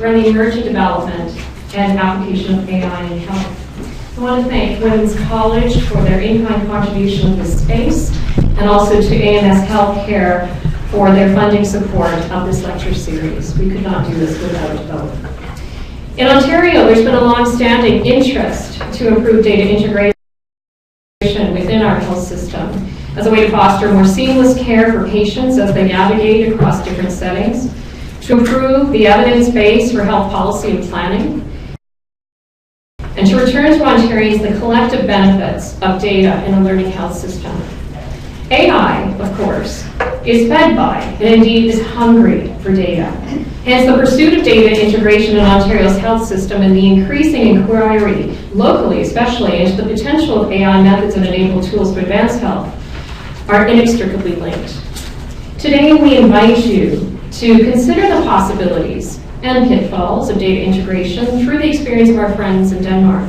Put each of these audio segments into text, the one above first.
around the emerging development and application of AI in health. I want to thank Women's College for their in-kind contribution to this space, and also to AMS Healthcare for their funding support of this lecture series. We could not do this without both. In Ontario, there's been a long-standing interest to improve data integration within our health system as a way to foster more seamless care for patients as they navigate across different settings, to improve the evidence base for health policy and planning, and to return to Ontarians the collective benefits of data in a learning health system. AI, of course, is fed by, and indeed is hungry for data. Hence, the pursuit of data integration in Ontario's health system and the increasing inquiry, locally especially, into the potential of AI methods and enabled tools to advance health are inextricably linked. Today, we invite you to consider the possibilities and pitfalls of data integration through the experience of our friends in Denmark,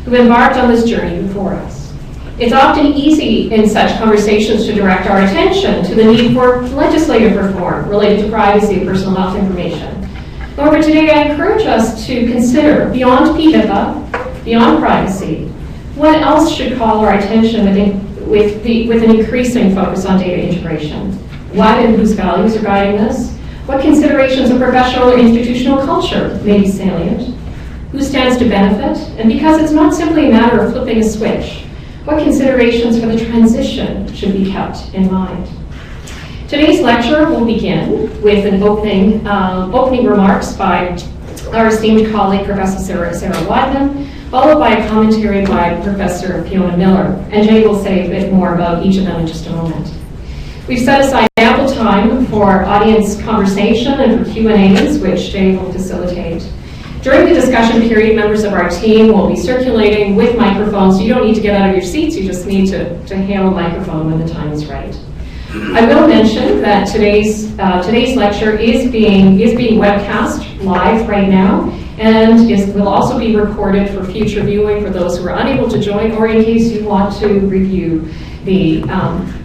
who embarked on this journey before us. It's often easy in such conversations to direct our attention to the need for legislative reform related to privacy of personal health information. However, today I encourage us to consider, beyond PHIPAA, beyond privacy, what else should call our attention with an increasing focus on data integration. What and whose values are guiding this? What considerations of professional or institutional culture may be salient? Who stands to benefit? And because it's not simply a matter of flipping a switch, what considerations for the transition should be kept in mind? Today's lecture will begin with an opening remarks by our esteemed colleague, Professor Sarah Wadmann, followed by a commentary by Professor Fiona Miller, and Jay will say a bit more about each of them in just a moment. We've set aside ample time for audience conversation and for Q&As, which Jay will facilitate. During the discussion period, members of our team will be circulating with microphones. You don't need to get out of your seats, you just need to hail a microphone when the time is right. I will mention that today's lecture is being webcast live right now, and will also be recorded for future viewing for those who are unable to join, or in case you want to review the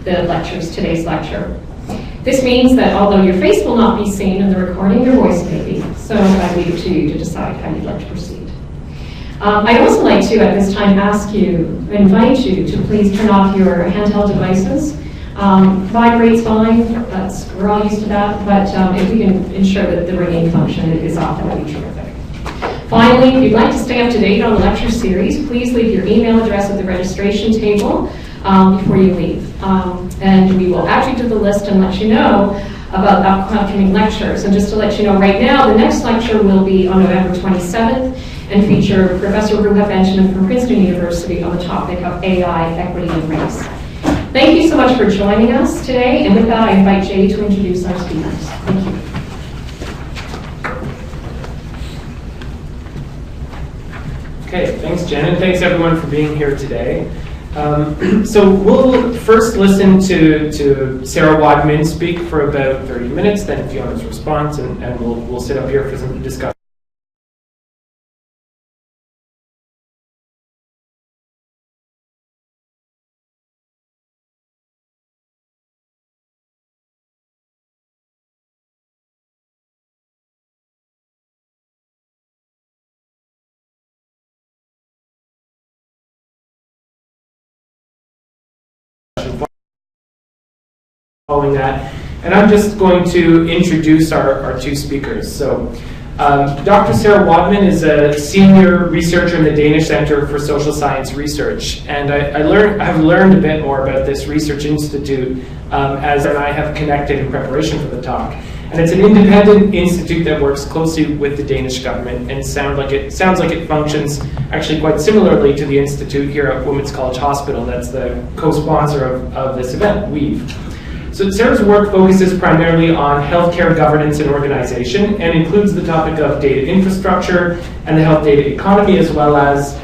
lectures, today's lecture. This means that although your face will not be seen in the recording, your voice may be. So I leave it to you to decide how you'd like to proceed. I'd also like to, at this time, invite you to please turn off your handheld devices. Vibrate's fine, we're all used to that, but if we can ensure that the ringing function is off, that would be terrific. Finally, if you'd like to stay up to date on the lecture series, please leave your email address at the registration table before you leave. And we will add you to the list and let you know about upcoming lectures. And just to let you know right now, the next lecture will be on November 27th and feature Professor Ruha Benjamin from Princeton University on the topic of AI, equity, and race. Thank you so much for joining us today. And with that, I invite Jay to introduce our speakers. Thank you. Okay, thanks Jen, and thanks everyone for being here today. So we'll first listen to Sarah Wadmann speak for about 30 minutes, then Fiona's response, and we'll sit up here for some discussion. Following that, and I'm just going to introduce our two speakers. So Dr. Sarah Wadmann is a senior researcher in the Danish Center for Social Science Research, and I've learned a bit more about this research institute as I have connected in preparation for the talk. And it's an independent institute that works closely with the Danish government, and sounds like it functions actually quite similarly to the institute here at Women's College Hospital. That's the co-sponsor of this event, WEAVE. So Sarah's work focuses primarily on healthcare governance and organization, and includes the topic of data infrastructure and the health data economy, as well as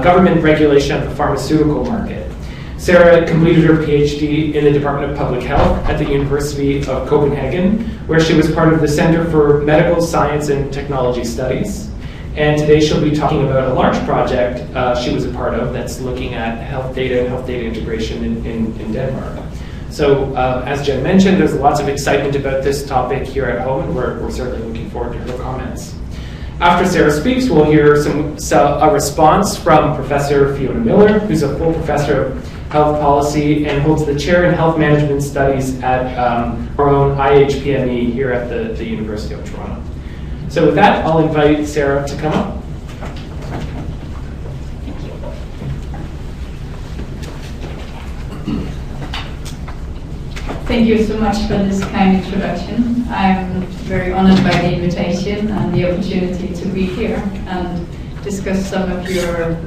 government regulation of the pharmaceutical market. Sarah completed her PhD in the Department of Public Health at the University of Copenhagen, where she was part of the Center for Medical Science and Technology Studies. And today she'll be talking about a large project she was a part of that's looking at health data and health data integration in Denmark. So as Jen mentioned, there's lots of excitement about this topic here at home, and we're certainly looking forward to her comments. After Sarah speaks, we'll hear a response from Professor Fiona Miller, who's a full professor of health policy and holds the chair in health management studies at our own IHPME here at the University of Toronto. So with that, I'll invite Sarah to come up. Thank you so much for this kind introduction. I'm very honored by the invitation and the opportunity to be here and discuss some of your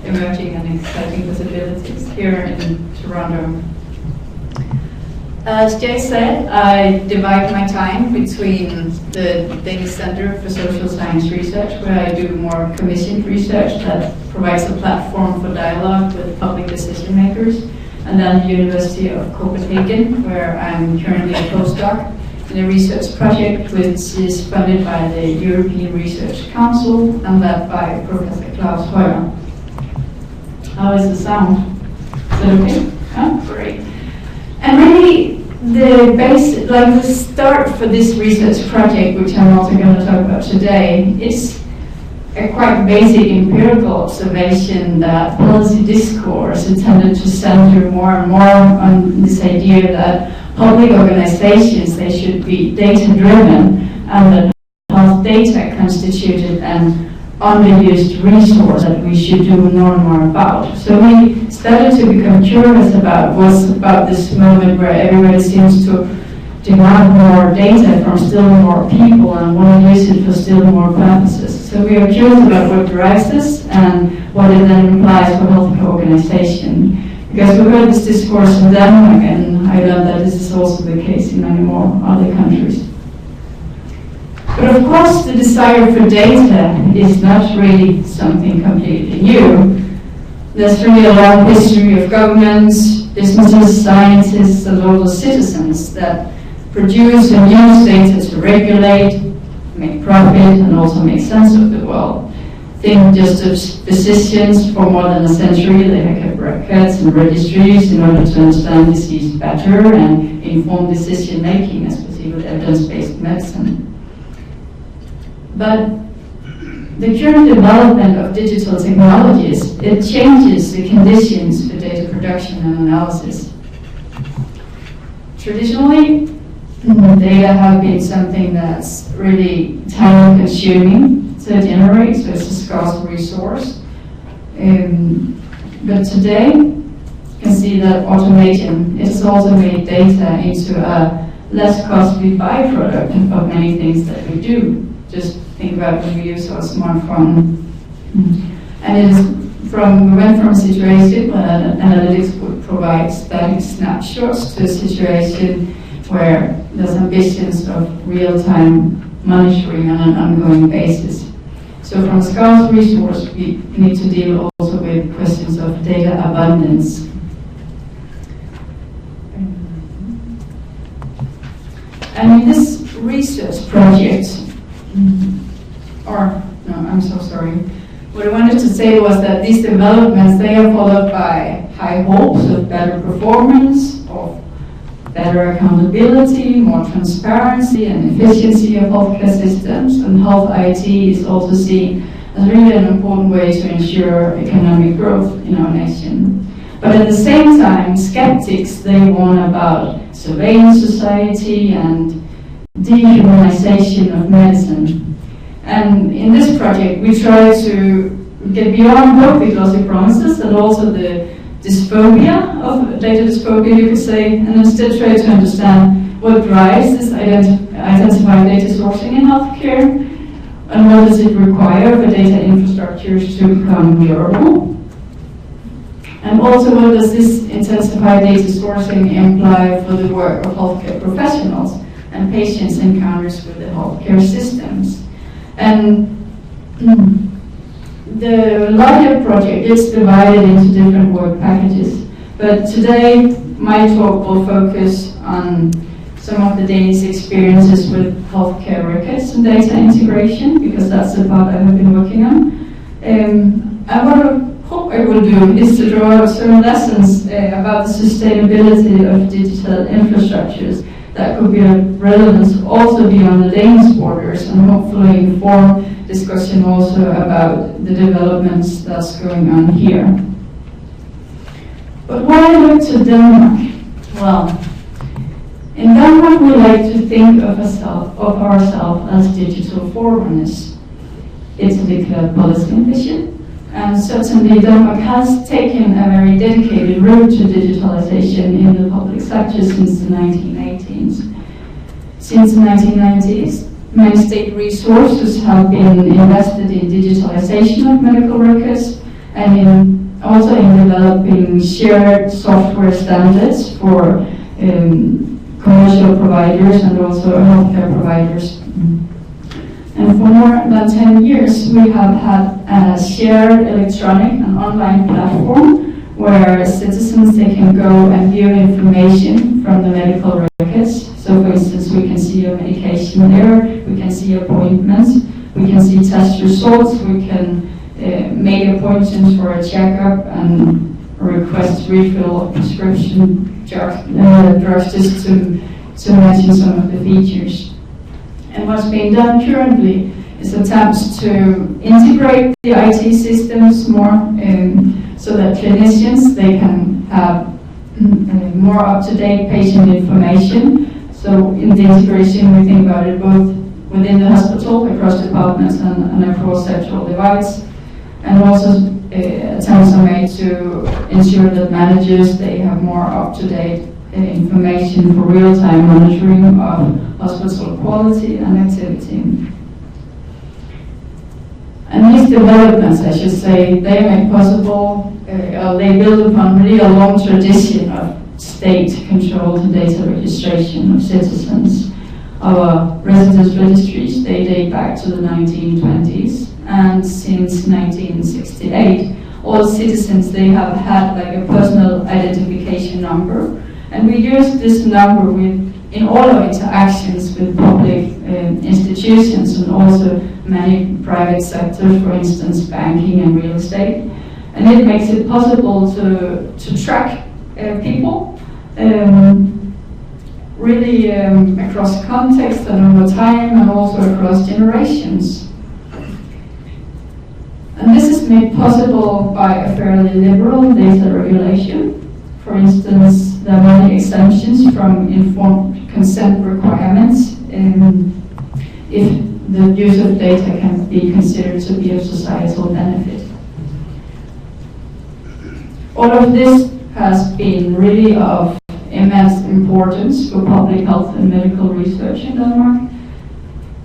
emerging and exciting possibilities here in Toronto. As Jay said, I divide my time between the Danish Center for Social Science Research, where I do more commissioned research that provides a platform for dialogue with public decision makers, and then the University of Copenhagen, where I'm currently a postdoc in a research project which is funded by the European Research Council and led by Professor Klaus Høyer. How is the sound? Is it okay? Oh, great. And really, the start for this research project, which I'm also going to talk about today, is a quite basic empirical observation that policy discourse is tended to center more and more on this idea that public organizations, they should be data-driven, and that health data constituted an underused resource that we should do more and more about. So we started to become curious about this moment where everybody seems to demand more data from still more people and want to use it for still more purposes. So we are curious about what drives this and what it then implies for healthcare organization. Because we heard this discourse in Denmark, and I learned that this is also the case in many more other countries. But of course, the desire for data is not really something completely new. There's really a long history of governments, businesses, scientists, and all the citizens that produce and use data to regulate, make profit, and also make sense of the world. Think just of physicians for more than a century. They have kept records and registries in order to understand disease better and inform decision making, as we see with evidence-based medicine. But the current development of digital technologies, it changes the conditions for data production and analysis. Traditionally, data have been something that's really time consuming to generate, so it's a scarce resource. But today, you can see that automation has also made data into a less costly byproduct of many things that we do. Just think about when we use our smartphone. And it is we went from a situation where analytics would provide static snapshots to a situation where there's ambitions of real-time monitoring on an ongoing basis. So from a scarce resource, we need to deal also with questions of data abundance. And in this research project, what I wanted to say was that these developments, they are followed by high hopes of better performance, of better accountability, more transparency and efficiency of healthcare systems, and health IT is also seen as really an important way to ensure economic growth in our nation. But at the same time, skeptics, they warn about surveillance society and dehumanization of medicine. And in this project, we try to get beyond both the glossy promises and also the dysphobia of data dysphobia, you could say, and instead try to understand what drives this identified data sourcing in healthcare, and what does it require for data infrastructures to become durable, and also what does this intensified data sourcing imply for the work of healthcare professionals and patients' encounters with the healthcare systems. And the larger project is divided into different work packages, but today my talk will focus on some of the Danish experiences with healthcare records and data integration, because that's the part I have been working on. And what I hope I will do is to draw out some lessons about the sustainability of digital infrastructures that could be of relevance also beyond the Danish borders, and hopefully inform discussion also about the developments that's going on here. But why look to Denmark? Well, in Denmark we like to think of ourselves as digital forerunners. It's a declared policy ambition, and certainly Denmark has taken a very dedicated route to digitalization in the public sector since the 1980s. Since the 1990s, many state resources have been invested in digitalization of medical records and also in developing shared software standards for commercial providers and also healthcare providers. And for more than 10 years, we have had a shared electronic and online platform where citizens, they can go and view information from the medical records. So for instance, we can see your medication there, we can see appointments, we can see test results, we can make appointments for a checkup and request refill of prescription drugs, just to mention some of the features. And what's being done currently is attempts to integrate the IT systems more so that clinicians, they can have more up-to-date patient information. So in the integration, we think about it both within the hospital, across departments and across central divides. And also attempts are made to ensure that managers, they have more up-to-date information for real-time monitoring of hospital quality and activity. And these developments, I should say, they make possible, they build upon really a long tradition of state-controlled data registration of citizens. Our residence registries, they date back to the 1920s, and since 1968, all citizens, they have had like a personal identification number, and we use this number in all our interactions with public institutions and also many private sectors, for instance, banking and real estate. And it makes it possible to track people really across context and over time, and also across generations. And this is made possible by a fairly liberal data regulation. For instance, there are many exemptions from informed consent requirements if the use of data can be considered to be of societal benefit. All of this has been really of immense importance for public health and medical research in Denmark.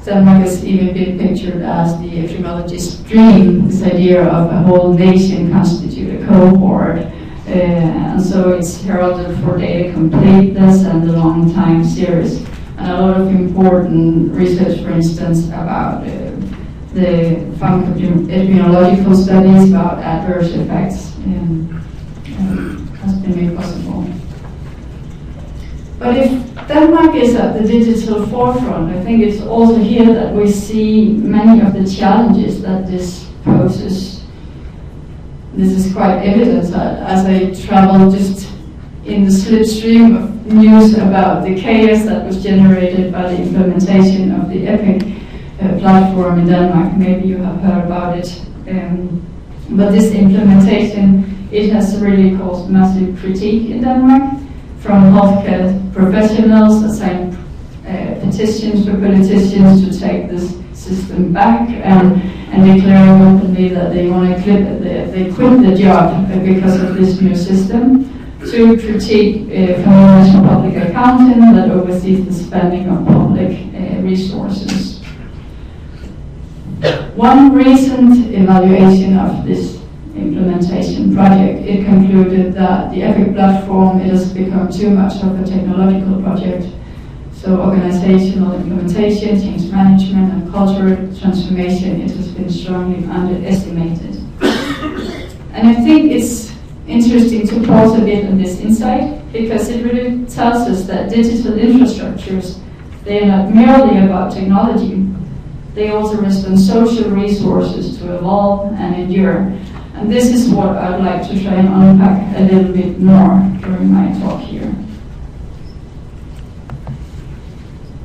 Denmark has even been pictured as the epidemiologist's dream, this idea of a whole nation constitute a cohort. And so it's heralded for data completeness and the long time series. And a lot of important research, for instance, about the epidemiological studies about adverse effects has been made possible. But if Denmark is at the digital forefront, I think it's also here that we see many of the challenges that this poses. This is quite evident as I travel just in the slipstream of news about the chaos that was generated by the implementation of the EPIC platform in Denmark. Maybe you have heard about it. But this implementation, it has really caused massive critique in Denmark from healthcare professionals that signed petitions for politicians to take this system back and declaring openly that they want to quit the job because of this new system, to critique from the National Public Accountant that oversees the spending of public resources. One recent evaluation of this implementation project, it concluded that the EPIC platform, it has become too much of a technological project. So organizational implementation, change management, and cultural transformation, it has been strongly underestimated. And I think it's interesting to pause a bit on this insight, because it really tells us that digital infrastructures, they are not merely about technology. They also rest on social resources to evolve and endure. And this is what I'd like to try and unpack a little bit more during my talk here.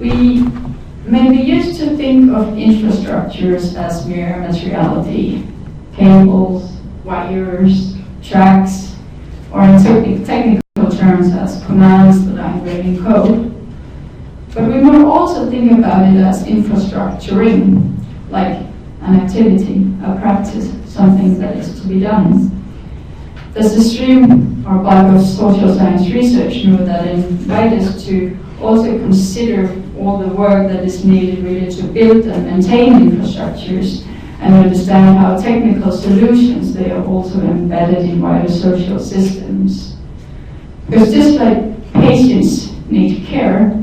We maybe used to think of infrastructures as mere materiality, cables, wires, tracks, or in technical terms as commands that are written in code. But we would also think about it as infrastructuring, like an activity, a practice, something that is to be done. There's a stream or bulk of social science research that invite us to also consider all the work that is needed really to build and maintain infrastructures and understand how technical solutions they are also embedded in wider social systems. Because just like patients need care,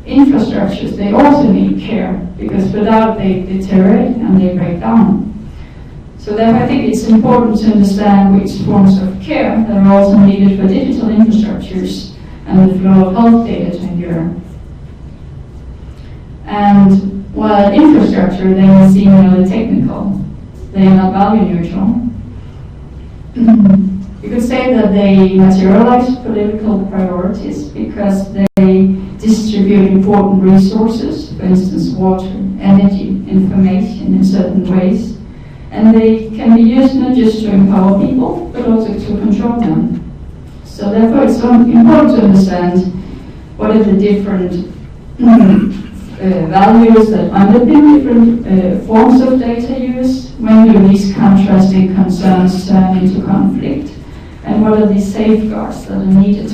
infrastructures, they also need care, because without they deteriorate and they break down. So therefore I think it's important to understand which forms of care that are also needed for digital infrastructures and the flow of health data to endure. And while infrastructure then is seen as technical, they are not value neutral. You could say that they materialize political priorities because they distribute important resources, for instance water, energy, information in certain ways. And they can be used not just to empower people, but also to control them. So therefore it's important to understand what are the different values that underpin different forms of data use, when do these contrasting concerns turn into conflict, and what are the safeguards that are needed.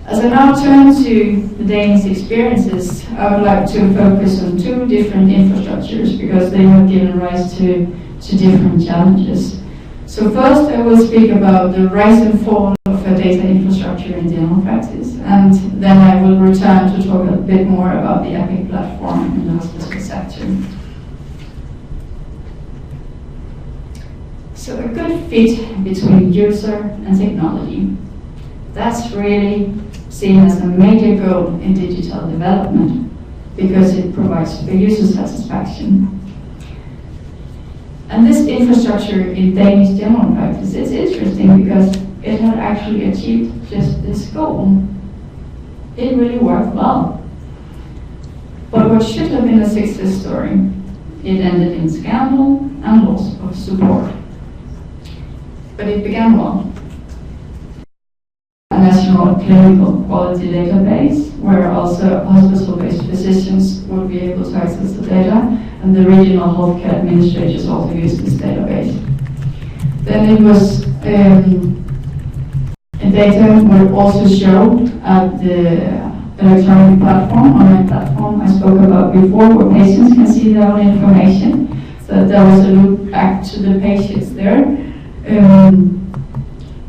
As I now turn to the Danish experiences, I would like to focus on two different infrastructures because they have given rise to different challenges. So first I will speak about the rise and fall of a data infrastructure in general practice, and then I will return to talk a bit more about the EPIC platform in the hospital sector. So a good fit between user and technology. That's really seen as a major goal in digital development because it provides for user satisfaction. And this infrastructure in Danish general practice is interesting because it had actually achieved just this goal. It really worked well. But what should have been a success story, it ended in scandal and loss of support. But it began well. A national clinical quality database where also hospital-based physicians would be able to access the data, and the regional healthcare administrators also use this database. Then it was data would also show at the electronic platform, online platform I spoke about before, where patients can see their own information. So there was a loop back to the patients there.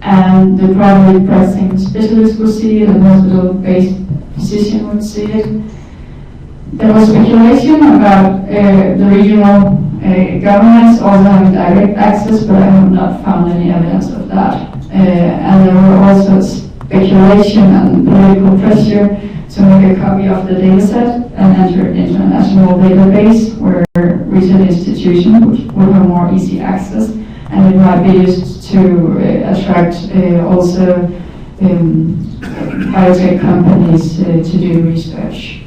And the primary pricing specialist would see it, and the hospital-based physician would see it. There was speculation about the regional governments also having direct access, but I have not found any evidence of that. And there were also speculation and political pressure to make a copy of the dataset and enter it into a national database where research institutions would have more easy access, and it might be used to attract also biotech companies to do research.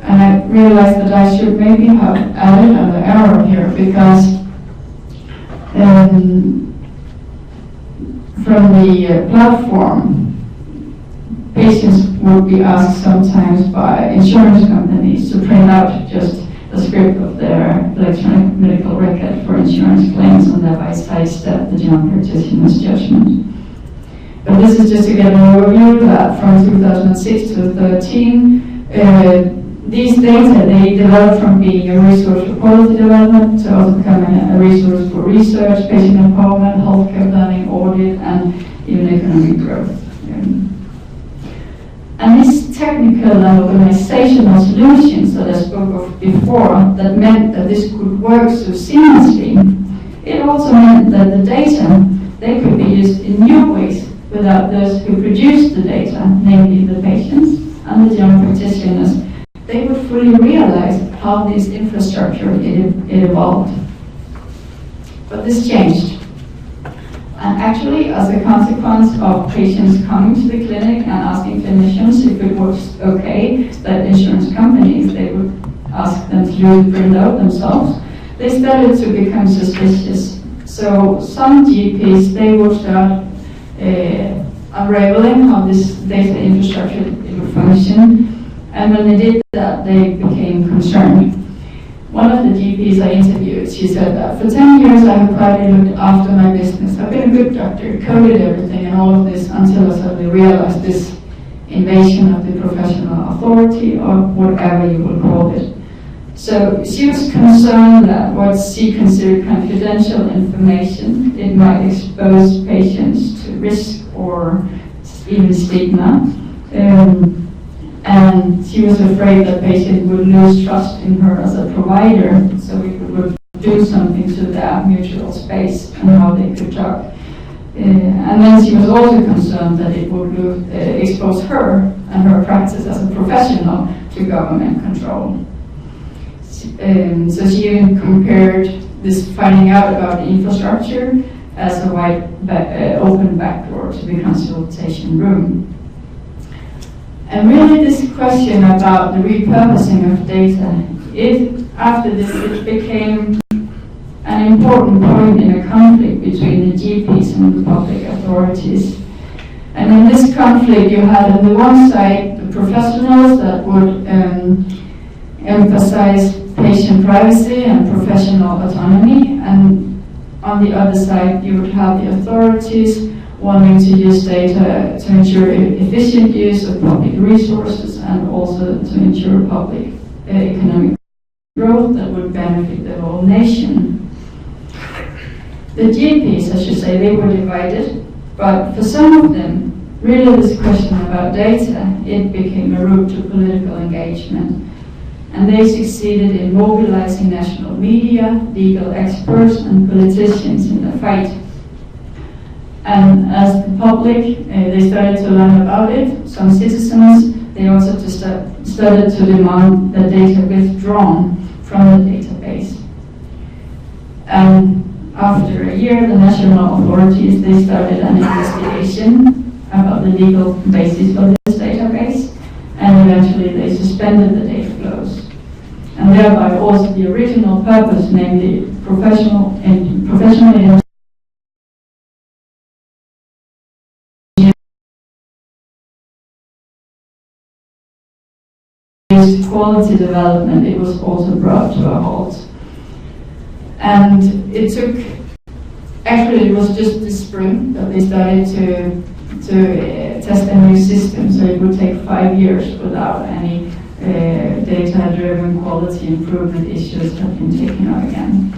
And I realized that I should maybe have added an error here because from the platform, patients would be asked sometimes by insurance companies to print out just a script of their electronic medical record for insurance claims and thereby sidestep the general practitioner's judgment. But this is just to get an overview that from 2006 to 2013, these data, they developed from being a resource for quality development to also becoming a resource for research, patient empowerment, healthcare planning, audit, and even economic growth. And these technical and organizational solutions that I spoke of before, that meant that this could work so seamlessly, it also meant that the data, they could be used in new ways without those who produced the data, namely the patients and the general practitioners. They would fully realize how this infrastructure it evolved. But this changed. And actually, as a consequence of patients coming to the clinic and asking clinicians if it was okay that insurance companies, they would ask them to do the printout themselves, they started to become suspicious. So some GPs, they would start unraveling how this data infrastructure would function. And when they did that, they became concerned. One of the GPs I interviewed, she said that for 10 years I have quietly looked after my business. I've been a good doctor, coded everything and all of this until I suddenly realized this invasion of the professional authority or whatever you will call it. So she was concerned that what she considered confidential information, it might expose patients to risk or even stigma. And she was afraid that patients would lose trust in her as a provider, so it would do something to their mutual space and how they could talk. And then she was also concerned that it would expose her and her practice as a professional to government control. So she even compared this finding out about the infrastructure as a wide open backdoor to the consultation room. And really this question about the repurposing of data, after this it became an important point in a conflict between the GPs and the public authorities. And in this conflict you had on the one side the professionals that would emphasize patient privacy and professional autonomy, and on the other side you would have the authorities wanting to use data to ensure efficient use of public resources and also to ensure public economic growth that would benefit the whole nation. The GPs, I should say, they were divided, but for some of them, really this question about data, it became a route to political engagement. And they succeeded in mobilizing national media, legal experts, and politicians in the fight. And as the public, they started to learn about it, some citizens, they also started to demand the data withdrawn from the database. And after a year, the national authorities, they started an investigation about the legal basis for this database, and eventually they suspended the data flows. And thereby also the original purpose, namely professionally quality development, it was also brought to a halt. And it took, actually it was just this spring that they started to test a new system, so it would take 5 years without any data-driven quality improvement issues have been taken up again.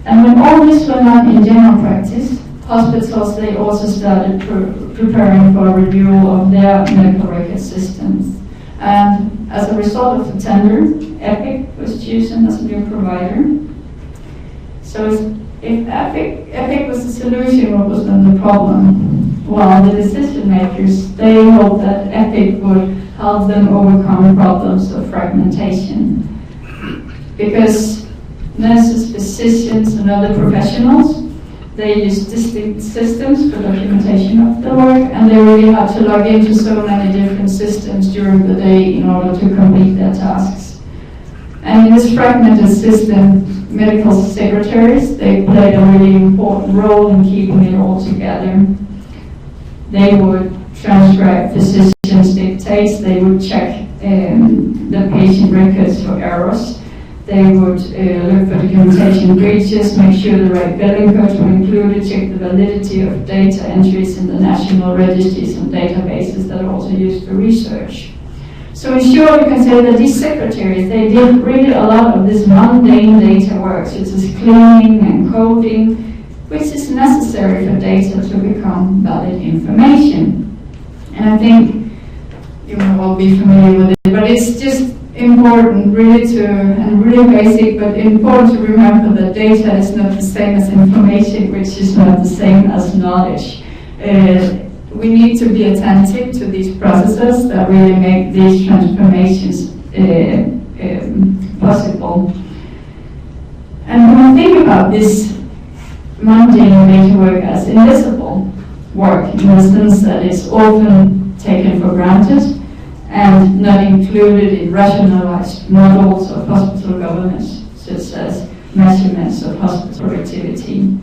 And when all this went on in general practice, hospitals, they also started preparing for a review of their medical record systems. And as a result of the tender, Epic was chosen as a new provider. So if Epic was the solution, what was then the problem? Well, the decision makers, they hoped that Epic would help them overcome problems of fragmentation. Because nurses, physicians, and other professionals, they use distinct systems for documentation of the work, and they really had to log into so many different systems during the day in order to complete their tasks. And in this fragmented system, medical secretaries, they played a really important role in keeping it all together. They would transcribe physicians' dictates, they would check the patient records for errors, they would look for documentation breaches, make sure the right billing codes were included, check the validity of data entries in the national registries and databases that are also used for research. So in short, you can say that these secretaries, they did really a lot of this mundane data work, such as cleaning and coding, which is necessary for data to become valid information. And I think you will all be familiar with it, but it's just important really and really basic, but important to remember that data is not the same as information, which is not the same as knowledge. We need to be attentive to these processes that really make these transformations possible. And when I think about this work as invisible work, in the sense that it's often taken for granted and not included in rationalized models of hospital governance, such as measurements of hospital productivity.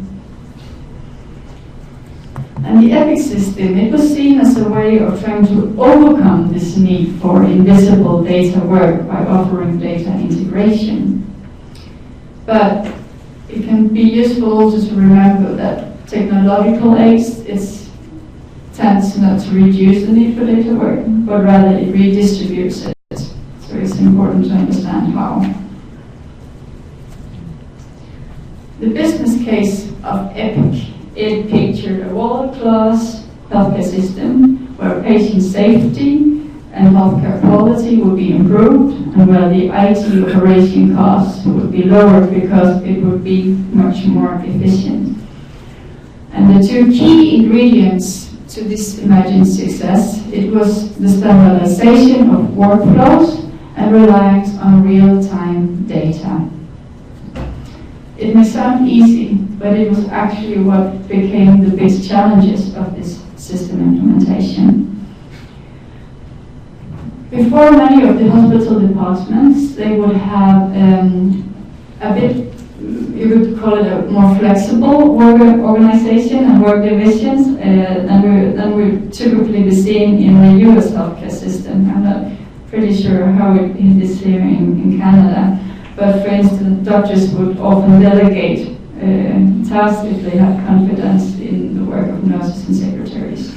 And the EPIC system, it was seen as a way of trying to overcome this need for invisible data work by offering data integration. But it can be useful also to remember that technological aids tends not to reduce the need for data work, but rather it redistributes it. So it's important to understand how. The business case of EPIC, it pictured a world-class healthcare system where patient safety and healthcare quality would be improved, and where the IT operation costs would be lowered because it would be much more efficient. And the two key ingredients to this imagined success, it was the standardization of workflows and reliance on real-time data. It may sound easy, but it was actually what became the big challenges of this system implementation. Before, many of the hospital departments, they would have a bit, you would call it a more flexible work organization and work divisions than we typically be seeing in the US healthcare system. I'm not pretty sure how it is here in Canada. But for instance, doctors would often delegate tasks if they had confidence in the work of nurses and secretaries.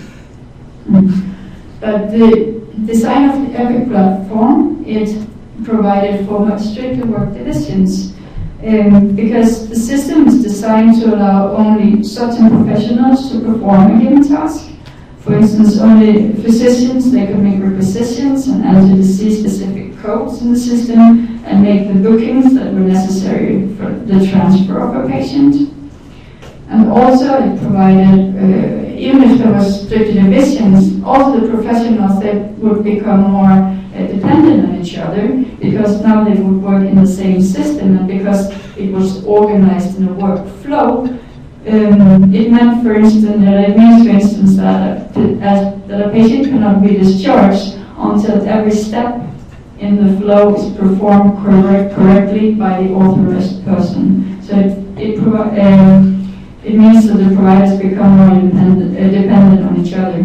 But the design of the EPIC platform, it provided for much stricter work divisions because the system is designed to allow only certain professionals to perform a given task. For instance, only physicians, they could make requisitions and enter disease-specific codes in the system and make the bookings that were necessary for the transfer of a patient. And also it provided, even if there was stricter divisions, also the professionals, they would become more dependent on each other because now they would work in the same system, and because it was organized in a workflow, it meant, for instance, that it means, for instance, that a patient cannot be discharged until every step in the flow is performed correctly by the authorized person. So it means that the providers become more dependent on each other.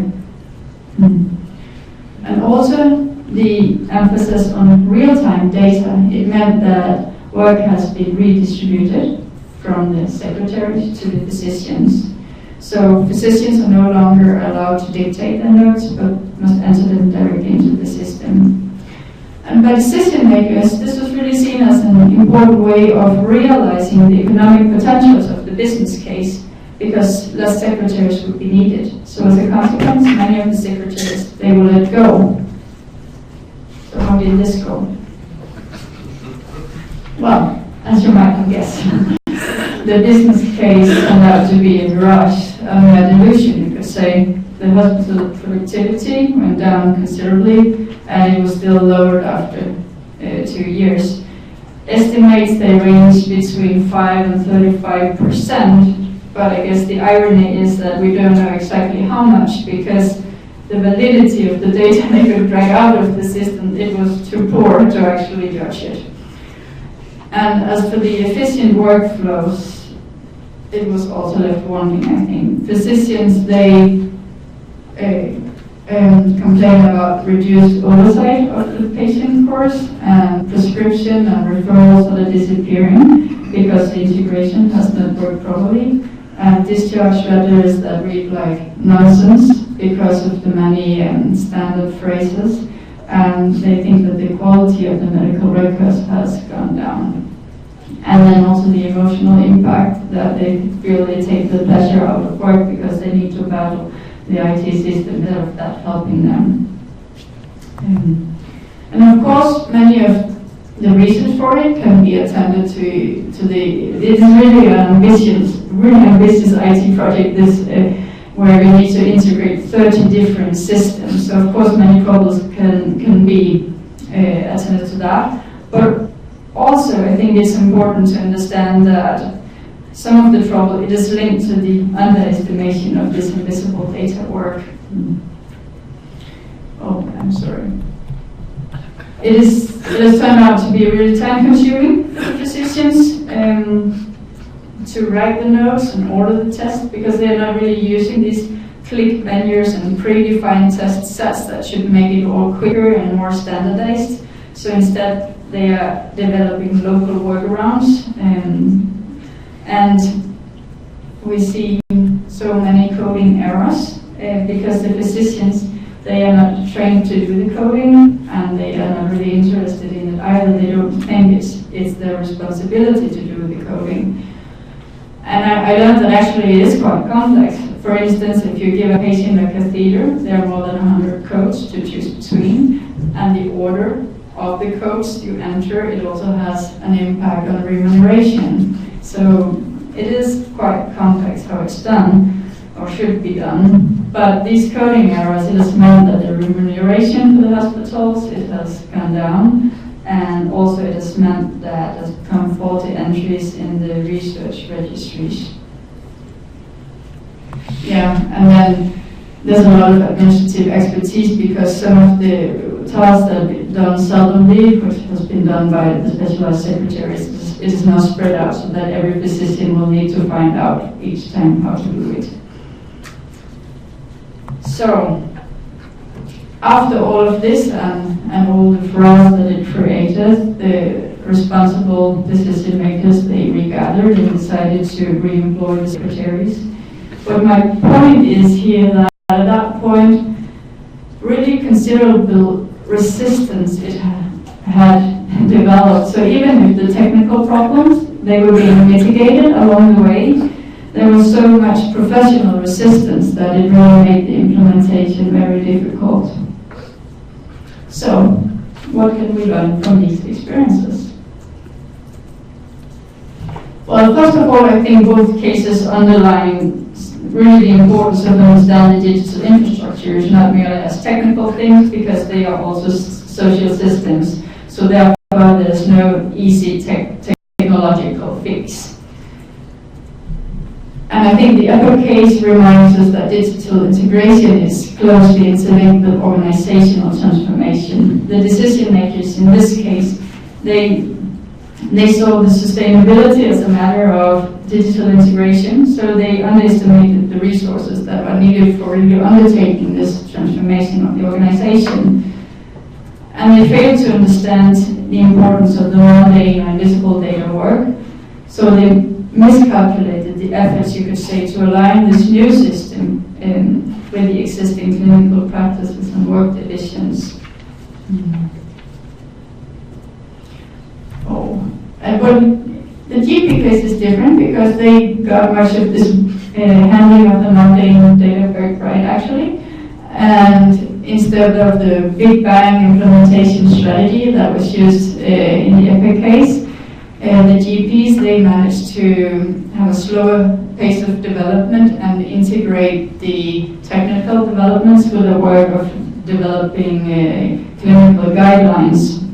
And also the emphasis on real-time data, it meant that work has been redistributed from the secretaries to the physicians. So physicians are no longer allowed to dictate their notes, but must enter them directly into the system. And by decision makers, this was really seen as an important way of realizing the economic potentials of the business case, because less secretaries would be needed. So as a consequence, many of the secretaries, they were let go. So how did this go? Well, as you might have guessed, the business case turned out to be a mirage, a delusion, you could say. The hospital productivity went down considerably, and it was still lowered after 2 years. Estimates, they range between 5 and 35%, but I guess the irony is that we don't know exactly how much, because the validity of the data they could drag out of the system, it was too poor to actually judge it. And as for the efficient workflows, it was also left wanting, I think. Physicians, they complain about reduced oversight of the patient course, and prescription and referrals are disappearing because the integration has not worked properly, and discharge letters that read like nonsense because of the many standard phrases, and they think that the quality of the medical records has gone down. And then also the emotional impact, that they feel they take the pleasure out of work because they need to battle the IT system instead of that helping them. And of course, many of the reasons for it can be attended to this is really an ambitious IT project, where we need to integrate 30 different systems. So of course many problems can be attended to that. But also I think it's important to understand that some of the trouble, it is linked to the underestimation of this invisible data work. Oh, I'm sorry. It has turned out to be really time-consuming for physicians to write the notes and order the test, because they're not really using these click menus and predefined test sets that should make it all quicker and more standardized. So instead, they are developing local workarounds, and we see so many coding errors because the physicians, they are not trained to do the coding, and they are not really interested in it either. They don't think it's their responsibility to do the coding. And I learned that actually it is quite complex. For instance, if you give a patient a catheter, there are more than 100 codes to choose between, and the order of the codes you enter, it also has an impact on remuneration. So it is quite complex how it's done, or should be done. But these coding errors, it has meant that the remuneration for the hospitals, it has gone down, and also it has meant that there's become faulty entries in the research registries. Yeah, and then there's a lot of administrative expertise, because some of the tasks that are done seldomly, which has been done by the specialized secretaries, it is now spread out so that every physician will need to find out each time how to do it. So, after all of this and all the fraud that it created, the responsible decision makers, they regathered and decided to re-employ the secretaries. But my point is here that at that point, really considerable resistance it had developed. So even if the technical problems, they were being mitigated along the way, there was so much professional resistance that it really made the implementation very difficult. So, what can we learn from these experiences? Well, first of all, I think both cases underline really the importance of understanding digital infrastructure is not merely as technical things, because they are also social systems. So therefore, there's no easy technological fix. And I think the other case reminds us that digital integration is closely interlinked with organizational transformation. The decision makers in this case, they saw the sustainability as a matter of digital integration, so they underestimated the resources that are needed for really undertaking this transformation of the organization. And they failed to understand the importance of the mundane and invisible data work, so they miscalculated the efforts, you could say, to align this new system with the existing clinical practices and work divisions. But the GP case is different, because they got much of this handling of the mundane data work right, actually. And instead of the big bang implementation strategy that was used in the EPIC case, the GPs, they managed to have a slower pace of development and integrate the technical developments with the work of developing clinical guidelines.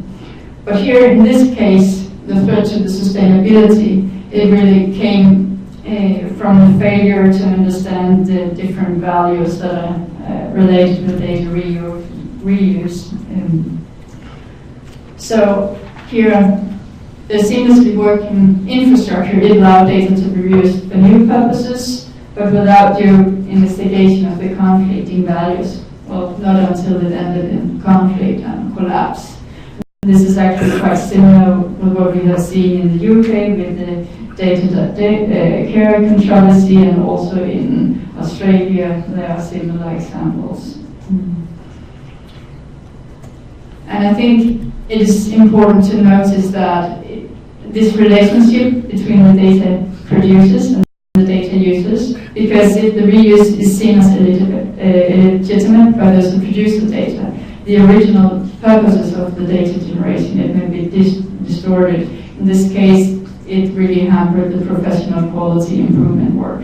But here in this case, the threat to the sustainability, it really came from the failure to understand the different values that are related with data reuse. So here, the seamlessly working infrastructure did allow data to be used for new purposes, but without due investigation of the conflicting values. Well, not until it ended in conflict and collapse. This is actually quite similar with what we have seen in the UK with the data care controversy, and also in Australia there are similar examples. And I think it is important to notice that this relationship between the data producers and the data users, because if the reuse is seen as illegitimate by those who produce the data, the original purposes of the data generation, it may be distorted. In this case, it really hampered the professional quality improvement work.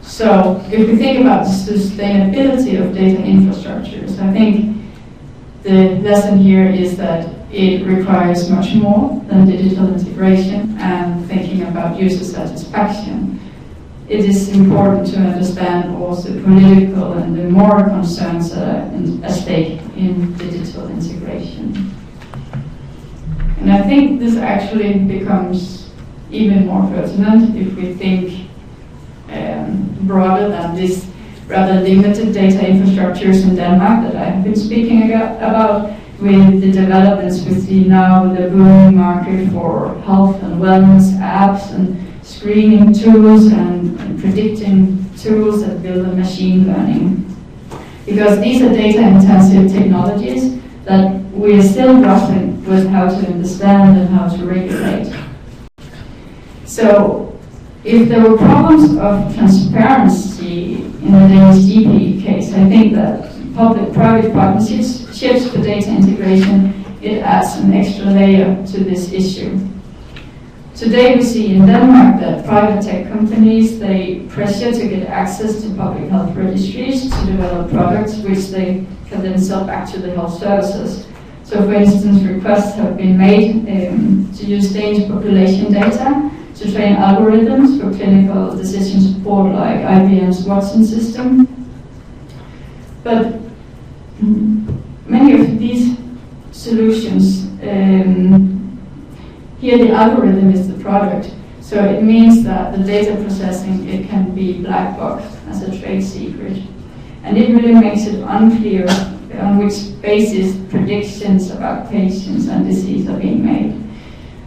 So, if we think about the sustainability of data infrastructures, I think the lesson here is that it requires much more than digital integration and thinking about user satisfaction. It is important to understand also political and the moral concerns at stake in digital integration. And I think this actually becomes even more pertinent if we think broader than this rather limited data infrastructures in Denmark that I have been speaking about, with the developments we see now, with the booming market for health and wellness apps and screening tools and predicting tools that build on machine learning. Because these are data-intensive technologies that we are still grappling with how to understand and how to regulate. So, if there were problems of transparency in the Danish GP case, I think that public-private partnerships for data integration, it adds an extra layer to this issue. Today we see in Denmark that private tech companies, they pressure to get access to public health registries to develop products which they can then sell back to the health services. So for instance, requests have been made to use Danish population data to train algorithms for clinical decision support like IBM's Watson system. But many of these solutions, here the algorithm is the product, so it means that the data processing, it can be black boxed as a trade secret. And it really makes it unclear on which basis predictions about patients and disease are being made.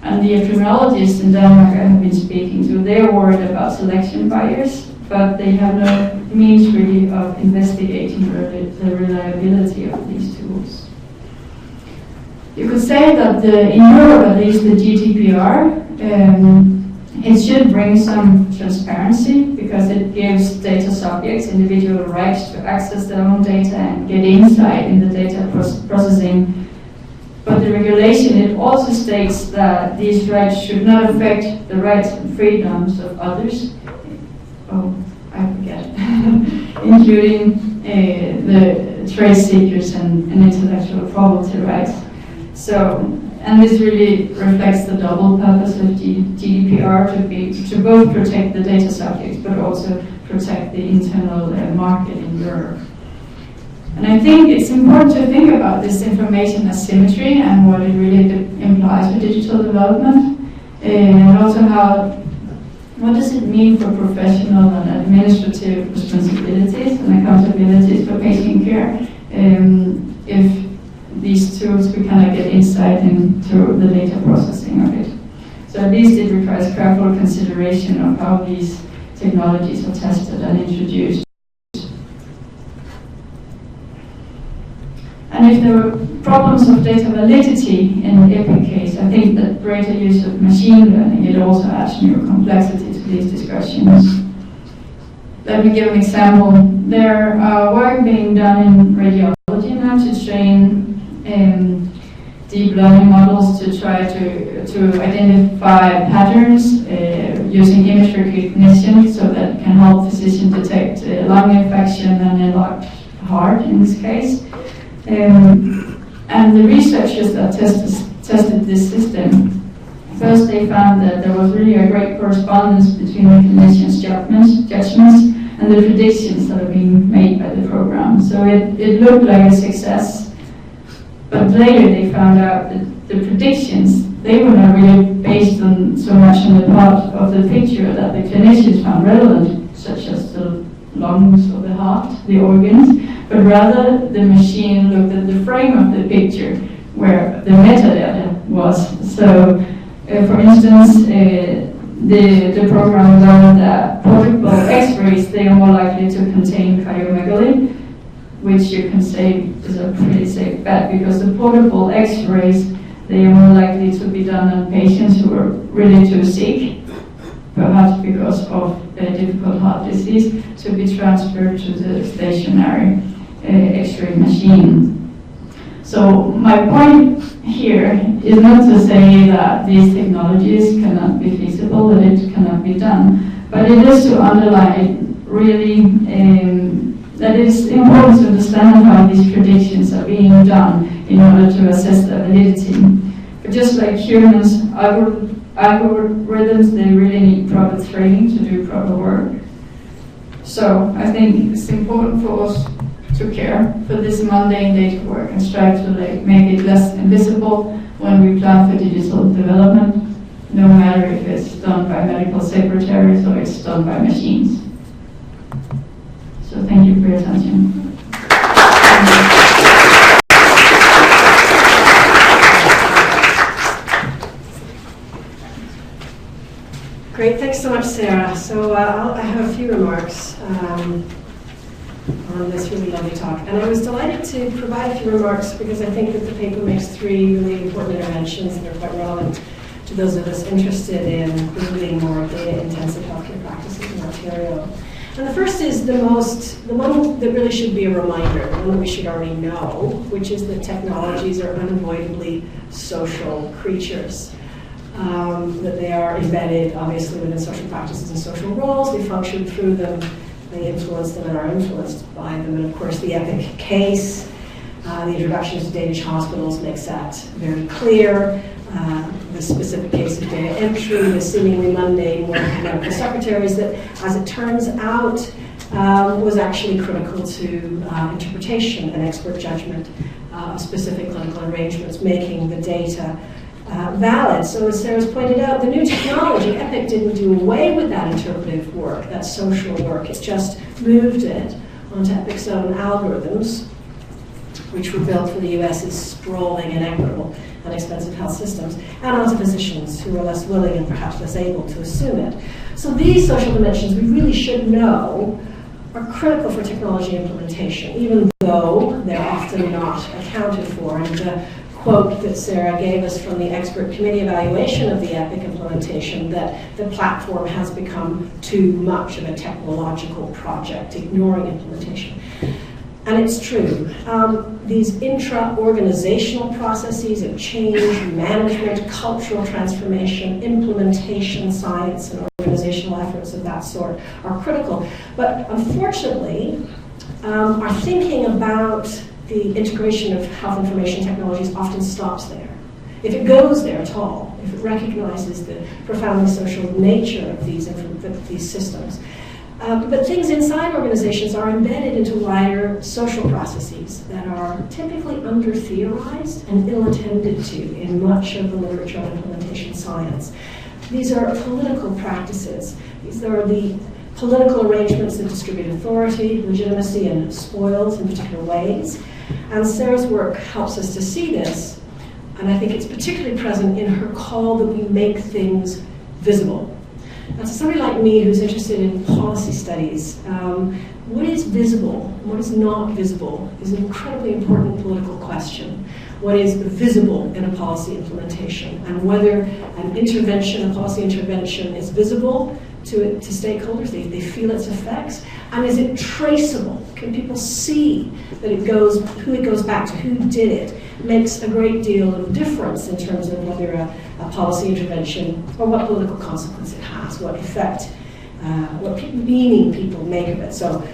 And the epidemiologists in Denmark I have been speaking to, they are worried about selection bias, but they have no means really of investigating the reliability of these tools. You could say that in Europe, at least the GDPR, it should bring some transparency because it gives data subjects individual rights to access their own data and get insight in the data processing. But the regulation, it also states that these rights should not affect the rights and freedoms of others. Oh, I forget. Including the trade secrets and intellectual property rights. So, and this really reflects the double purpose of GDPR to both protect the data subjects, but also protect the internal market in Europe. And I think it's important to think about this information asymmetry and what it really implies for digital development, and also what does it mean for professional and administrative responsibilities and accountabilities for patient care if these tools, we cannot get insight into the data processing of it. So at least it requires careful consideration of how these technologies are tested and introduced. And if there were problems of data validity in the EPIC case, I think that greater use of machine learning, it also adds new complexity to these discussions. Let me give an example. There are work being done in radiology now to train deep learning models to try to identify patterns using image recognition so that it can help physicians detect lung infection and a large heart in this case. And the researchers that tested this system, first they found that there was really a great correspondence between the clinicians' judgments and the predictions that are being made by the program. So it looked like a success. But later they found out that the predictions, they were not really based on so much on the part of the picture that the clinicians found relevant, such as the lungs or the heart, the organs, but rather the machine looked at the frame of the picture where the metadata was. So, for instance, the program learned that portable X-rays, they are more likely to contain cardiomegaly, which you can say is a pretty safe bet because the portable X-rays, they are more likely to be done on patients who are really too sick, perhaps because of a difficult heart disease, to be transferred to the stationary X-ray machine. So my point here is not to say that these technologies cannot be feasible, that it cannot be done, but it is to underline really that it's important to understand how these predictions are being done in order to assess their validity. But just like humans, algorithms, they really need proper training to do proper work. So I think it's important for us to care for this mundane data work and strive to make it less invisible when we plan for digital development, no matter if it's done by medical secretaries or it's done by machines. So thank you for your attention. Great, thanks so much, Sarah. So I have a few remarks on this really lovely talk. And I was delighted to provide a few remarks because I think that the paper makes three really important interventions that are quite relevant to those of us interested in building more data-intensive healthcare practices in Ontario. And the first is the one that really should be a reminder, the one that we should already know, which is that technologies are unavoidably social creatures. That they are embedded, obviously, within social practices and social roles. They function through them, they influence them and are influenced by them. And of course, the EPIC case, the introduction to Danish hospitals makes that very clear. The specific case of data entry, the seemingly mundane work of medical secretaries that, as it turns out, was actually critical to interpretation and expert judgment of specific clinical arrangements, making the data valid. So as Sarah's pointed out, the new technology, EPIC, didn't do away with that interpretive work, that social work. It just moved it onto EPIC's own algorithms, which were built for the US's sprawling, inequitable, and expensive health systems, and onto physicians who are less willing and perhaps less able to assume it. So these social dimensions we really should know are critical for technology implementation, even though they're often not accounted for. And the quote that Sarah gave us from the expert committee evaluation of the EPIC implementation, that the platform has become too much of a technological project, ignoring implementation. And it's true. These intra-organizational processes of change, management, cultural transformation, implementation, science, and organizational efforts of that sort are critical. But unfortunately, our thinking about the integration of health information technologies often stops there. If it goes there at all, if it recognizes the profoundly social nature of these systems. But things inside organizations are embedded into wider social processes that are typically under-theorized and ill-attended to in much of the literature on implementation science. These are political practices. These are the political arrangements that distribute authority, legitimacy, and spoils in particular ways. And Sarah's work helps us to see this, and I think it's particularly present in her call that we make things visible. Now, to somebody like me who's interested in policy studies, what is visible, what is not visible, is an incredibly important political question. What is visible in a policy implementation, and whether an intervention, a policy intervention, is visible to stakeholders, they feel its effects, and is it traceable? Can people see that it goes, who it goes back to, who did it? Makes a great deal of difference in terms of whether a policy intervention or what political consequence it has, what effect, what meaning people make of it. So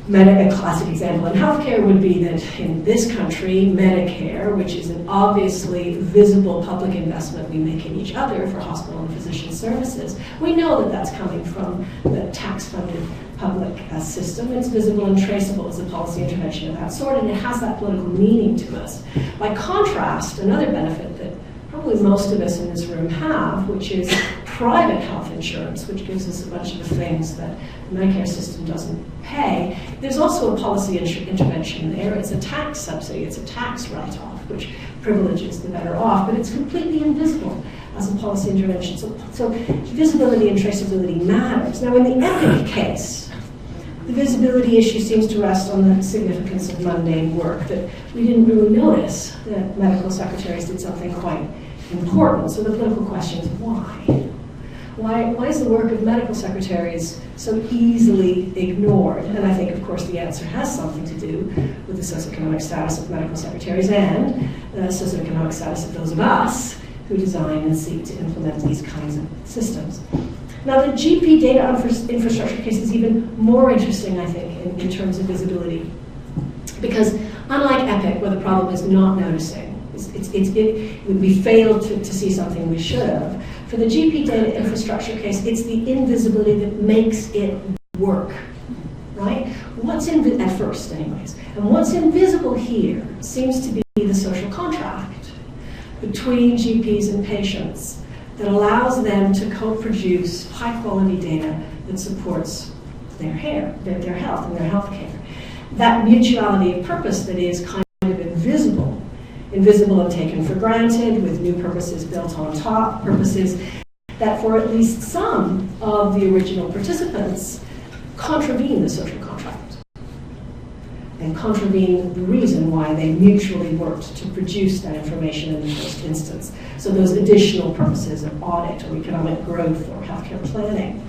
a classic example in healthcare would be that in this country, Medicare, which is an obviously visible public investment we make in each other for hospital and physician services, we know that that's coming from the tax-funded public system. It's visible and traceable as a policy intervention of that sort, and it has that political meaning to us. By contrast, another benefit that probably most of us in this room have, which is private health insurance, which gives us a bunch of the things that the Medicare system doesn't pay. There's also a policy intervention there. It's a tax subsidy, it's a tax write-off, which privileges the better off, but it's completely invisible as a policy intervention. So visibility and traceability matters. Now, in the EPIC case, the visibility issue seems to rest on the significance of mundane work, that we didn't really notice that medical secretaries did something quite important. So the political question is why? Why is the work of medical secretaries so easily ignored? And I think, of course, the answer has something to do with the socioeconomic status of medical secretaries and the socioeconomic status of those of us who design and seek to implement these kinds of systems. Now, the GP data infrastructure case is even more interesting, I think, in terms of visibility. Because unlike EPIC, where the problem is not noticing, we failed to see something we should have, for the GP data infrastructure case, it's the invisibility that makes it work, right? At first, anyways. And what's invisible here seems to be the social contract between GPs and patients that allows them to co-produce high-quality data that supports their health and their health care. That mutuality of purpose that is kind of invisible and taken for granted, with new purposes built on top, purposes that for at least some of the original participants contravene the social contract and contravene the reason why they mutually worked to produce that information in the first instance. So those additional purposes of audit or economic growth or healthcare planning.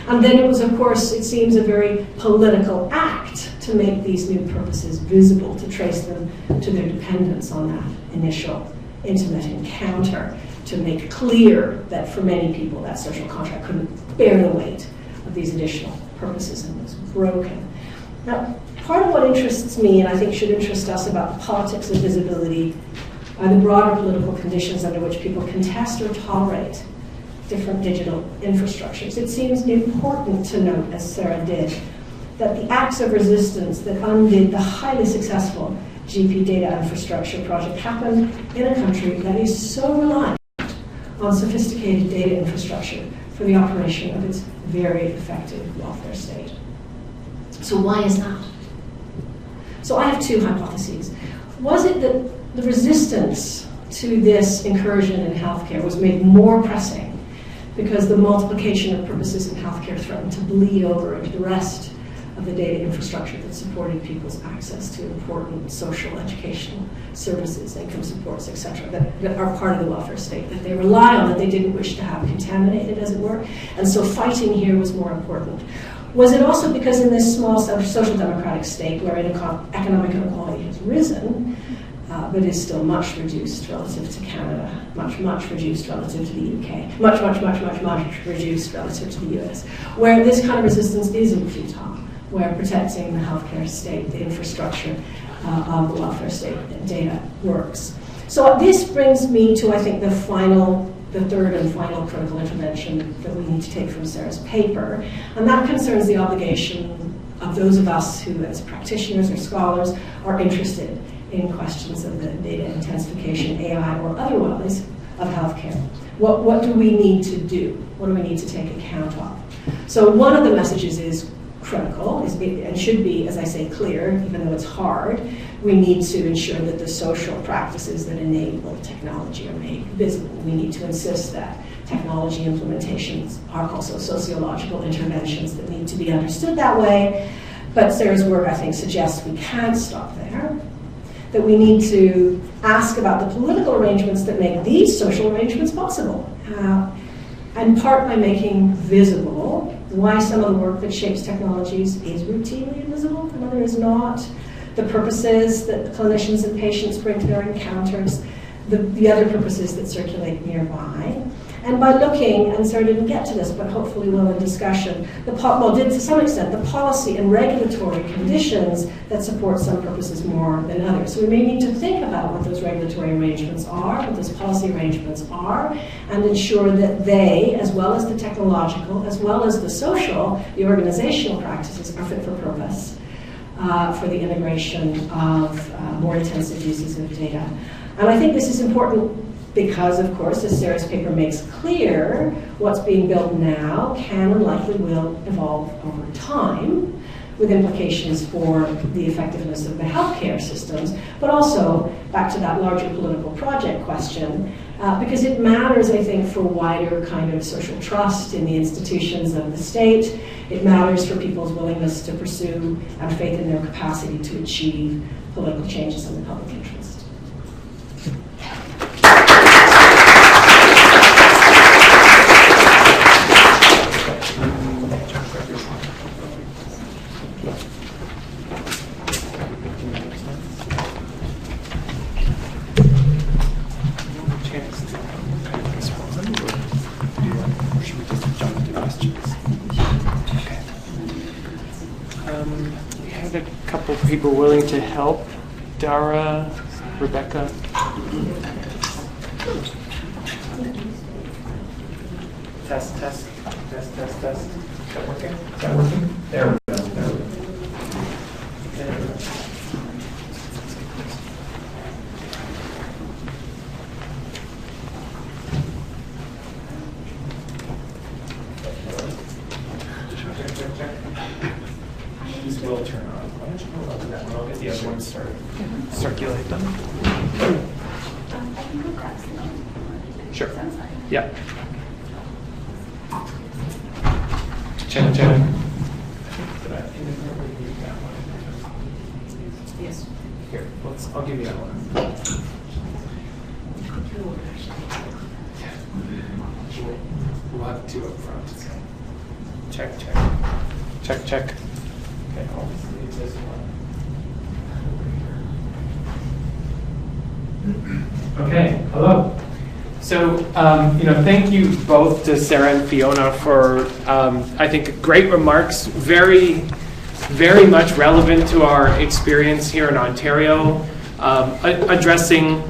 And then it was, of course, it seems a very political act to make these new purposes visible, to trace them to their dependence on that initial intimate encounter, to make clear that for many people that social contract couldn't bear the weight of these additional purposes and was broken. Now, part of what interests me, and I think should interest us about the politics of visibility, are the broader political conditions under which people contest or tolerate different digital infrastructures. It seems important to note, as Sarah did, that the acts of resistance that undid the highly successful GP data infrastructure project happened in a country that is so reliant on sophisticated data infrastructure for the operation of its very effective welfare state. So why is that? So I have two hypotheses. Was it that the resistance to this incursion in healthcare was made more pressing because the multiplication of purposes in healthcare threatened to bleed over into the rest of the data infrastructure that supported people's access to important social, educational services, income supports, etc., that are part of the welfare state, that they rely on, that they didn't wish to have contaminated, as it were, and so fighting here was more important. Was it also because in this small social democratic state where economic inequality has risen, but is still much reduced relative to Canada, much reduced relative to the UK, much reduced relative to the US, where this kind of resistance isn't futile, where protecting the healthcare state, the infrastructure of the welfare state data works. So this brings me to, I think, the third and final critical intervention that we need to take from Sarah's paper, and that concerns the obligation of those of us who, as practitioners or scholars, are interested in questions of the data intensification, AI, or otherwise, of healthcare. What do we need to do? What do we need to take account of? So one of the messages is critical, and should be, as I say, clear, even though it's hard. We need to ensure that the social practices that enable technology are made visible. We need to insist that technology implementations are also sociological interventions that need to be understood that way. But Sarah's work, I think, suggests we can't stop there, that we need to ask about the political arrangements that make these social arrangements possible, in part by making visible why some of the work that shapes technologies is routinely invisible and others not, the purposes that clinicians and patients bring to their encounters, the other purposes that circulate nearby. And by looking, and Sarah didn't get to this, but hopefully will in discussion, did to some extent, the policy and regulatory conditions that support some purposes more than others. So we may need to think about what those regulatory arrangements are, what those policy arrangements are, and ensure that they, as well as the technological, as well as the social, the organizational practices, are fit for purpose for the integration of more intensive uses of data. And I think this is important because, of course, as Sarah's paper makes clear, what's being built now can and likely will evolve over time, with implications for the effectiveness of the healthcare systems, but also back to that larger political project question, because it matters, I think, for wider kind of social trust in the institutions of the state. It matters for people's willingness to pursue and faith in their capacity to achieve political changes in the public interest. Should we just jump into questions? couple people willing to help. Dara, Rebecca. Test, test, test, test, test. Is that working? Is that working? There we go. There we go. There we go. These will turn on. Why don't you go up to that one? I'll get the other ones started. Circulate them. Sure. Yeah. Check, check. Yes. Here, I'll give you that one. We'll have two up front. Check, check. Check, check. Okay, I'll leave this one. Okay, hello. So, thank you both to Sarah and Fiona for, I think, great remarks, very, very much relevant to our experience here in Ontario, addressing,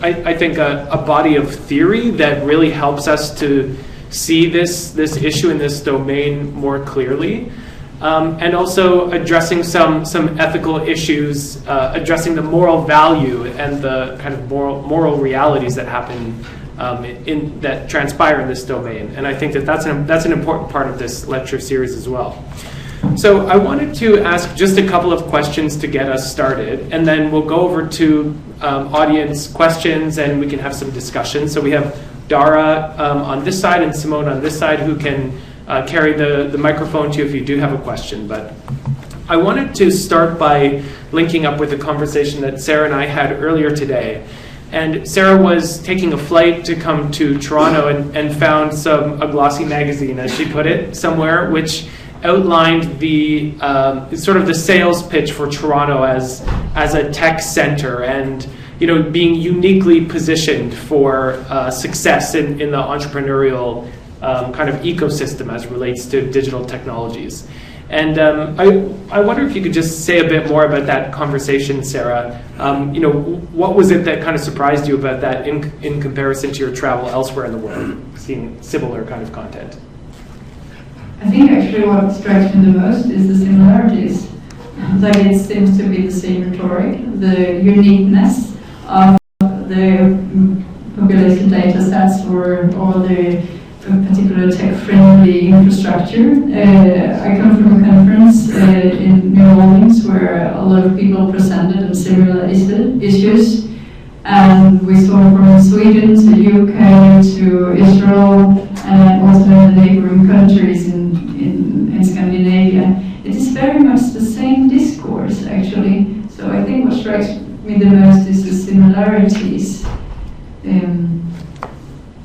I think, a body of theory that really helps us to see this issue in this domain more clearly, and also addressing some ethical issues, addressing the moral value and the kind of moral realities that happen that transpire in this domain. And I think that's an important part of this lecture series as well. So I wanted to ask just a couple of questions to get us started, and then we'll go over to audience questions and we can have some discussion. So we have Dara on this side and Simone on this side, who can carry the microphone to you if you do have a question. But I wanted to start by linking up with a conversation that Sarah and I had earlier today. And Sarah was taking a flight to come to Toronto and found a glossy magazine, as she put it, somewhere, which outlined the sort of the sales pitch for Toronto as a tech center, and being uniquely positioned for success in the entrepreneurial kind of ecosystem as it relates to digital technologies. And I wonder if you could just say a bit more about that conversation, Sarah. What was it that kind of surprised you about that in comparison to your travel elsewhere in the world, seeing similar kind of content? I think actually what strikes me the most is the similarities. Like it seems to be the same rhetoric, the uniqueness of the population data sets or the particular tech-friendly infrastructure. I come from a conference in New Orleans where a lot of people presented on similar issues, and we saw from Sweden to UK to Israel and also in the neighboring countries in Scandinavia. It is very much the same discourse, actually. So I think what strikes me the most is the similarities.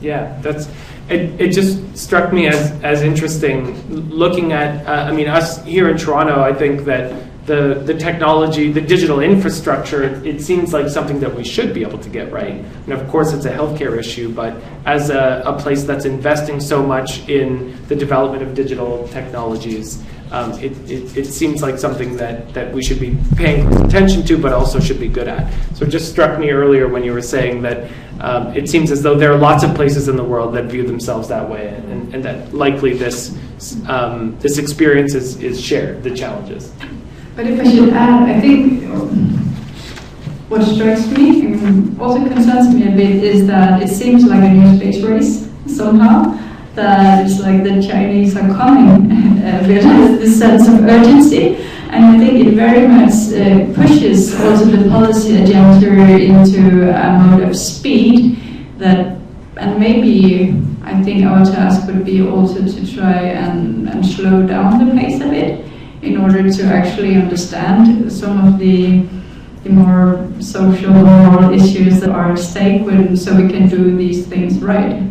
Yeah, it just struck me as interesting looking at, us here in Toronto. I think that the technology, the digital infrastructure, it seems like something that we should be able to get right. And of course it's a healthcare issue, but as a place that's investing so much in the development of digital technologies, it seems like something that we should be paying attention to, but also should be good at. So it just struck me earlier when you were saying that it seems as though there are lots of places in the world that view themselves that way, and that likely this experience is shared, the challenges. But if I should add, I think what strikes me and also concerns me a bit is that it seems like a new space race somehow. That it's like the Chinese are coming with this sense of urgency, and I think it very much pushes also the policy agenda into a mode of speed that, and maybe I think our task would be also to try and slow down the pace a bit in order to actually understand some of the more social and moral issues that are at stake, so we can do these things right.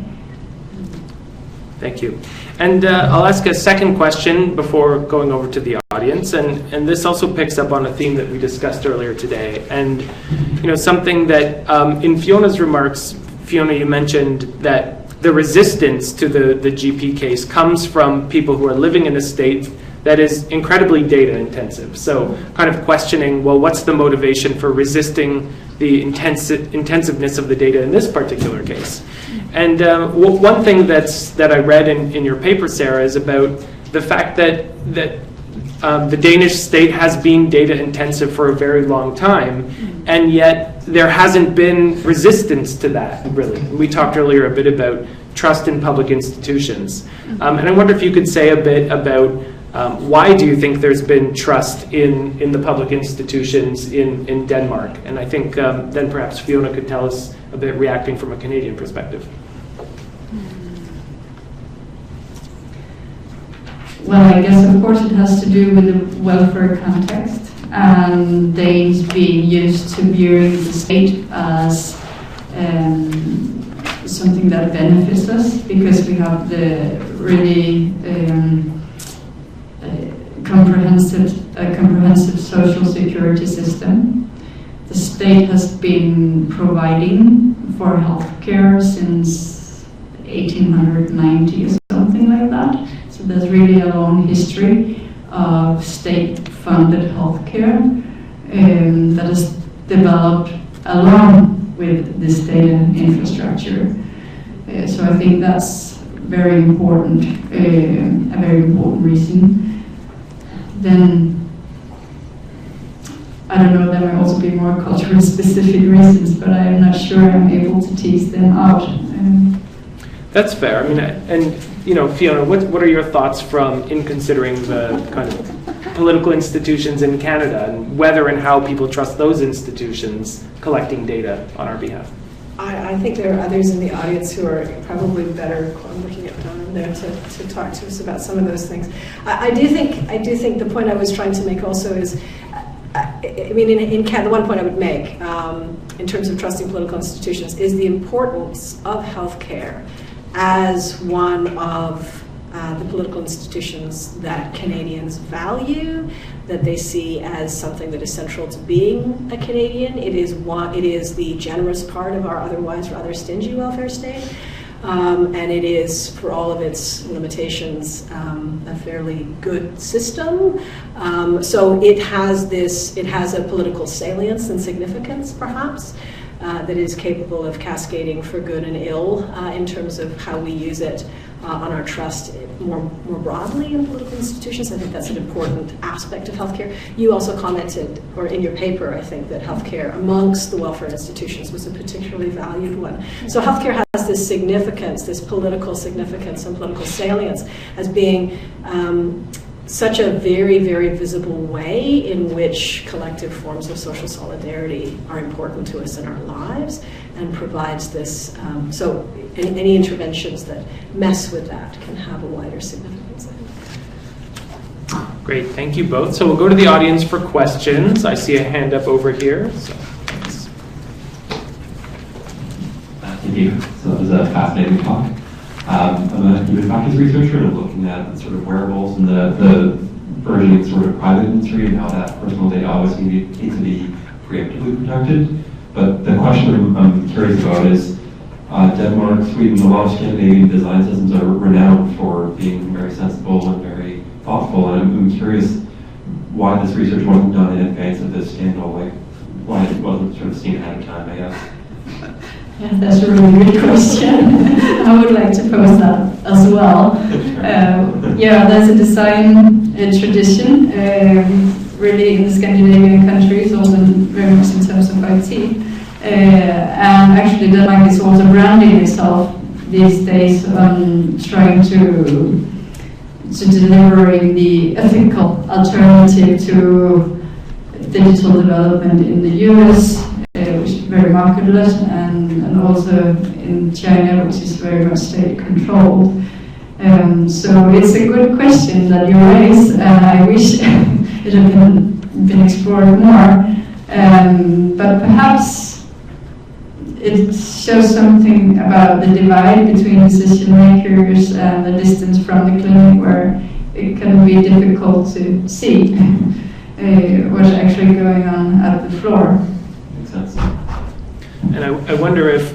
Thank you. And I'll ask a second question before going over to the audience, and this also picks up on a theme that we discussed earlier today. And something that in Fiona's remarks, Fiona, you mentioned that the resistance to the GP case comes from people who are living in a state that is incredibly data intensive. So kind of questioning, well, what's the motivation for resisting the intensiveness of the data in this particular case? And one thing that I read in your paper, Sarah, is about the fact that the Danish state has been data intensive for a very long time, and yet there hasn't been resistance to that, really. We talked earlier a bit about trust in public institutions. And I wonder if you could say a bit about why do you think there's been trust in the public institutions in Denmark? And I think then perhaps Fiona could tell us a bit reacting from a Canadian perspective. Well, I guess of course it has to do with the welfare context and Danes being used to viewing the state as something that benefits us because we have the really comprehensive social security system. The state has been providing for healthcare since 1890 or something like that. So there's really a long history of state-funded healthcare that has developed along with this data infrastructure. So I think that's very important, a very important reason. Then, I don't know, there might also be more cultural specific reasons, but I am not sure I'm able to tease them out. That's fair. I mean, and you know, Fiona, what are your thoughts in considering the kind of political institutions in Canada and whether and how people trust those institutions collecting data on our behalf? I think there are others in the audience who are probably better. I'm looking at Donna there to talk to us about some of those things. I do think the point I was trying to make also is, I mean, in Canada, the one point I would make in terms of trusting political institutions is the importance of healthcare as one of the political institutions that Canadians value, that they see as something that is central to being a Canadian. It is the generous part of our otherwise rather stingy welfare state, and it is, for all of its limitations, a fairly good system. So it has a political salience and significance, perhaps, that is capable of cascading for good and ill in terms of how we use it on our trust more broadly in political institutions. I think that's an important aspect of healthcare. You also commented, or in your paper, I think, that healthcare amongst the welfare institutions was a particularly valued one. So healthcare has this significance, this political significance and political salience as being such a very, very visible way in which collective forms of social solidarity are important to us in our lives, and provides this, so any interventions that mess with that can have a wider significance, I think. Great, thank you both. So we'll go to the audience for questions. I see a hand up over here. So, thanks. Thank you. So it was a fascinating talk. I'm a human factors researcher, and I'm looking at sort of wearables and the burgeoning sort of private industry and how that personal data always needs to be preemptively protected. But the question I'm curious about is Denmark, Sweden, a lot of Scandinavian design systems are renowned for being very sensible and very thoughtful, and I'm curious why this research wasn't done in advance of this scandal, like why it wasn't sort of seen ahead of time, I guess. Yeah, that's a really good question. I would like to pose that as well. Yeah, there's a design tradition, really in the Scandinavian countries, also very much in terms of IT. And actually Denmark is also branding itself these days on trying to delivering the ethical alternative to digital development in the US, which is very marketless, and also in China, which is very much state controlled. So it's a good question that you raise, and I wish it had been explored more. But perhaps it shows something about the divide between decision makers and the distance from the clinic, where it can be difficult to see what's actually going on at the floor. Makes sense. And I wonder if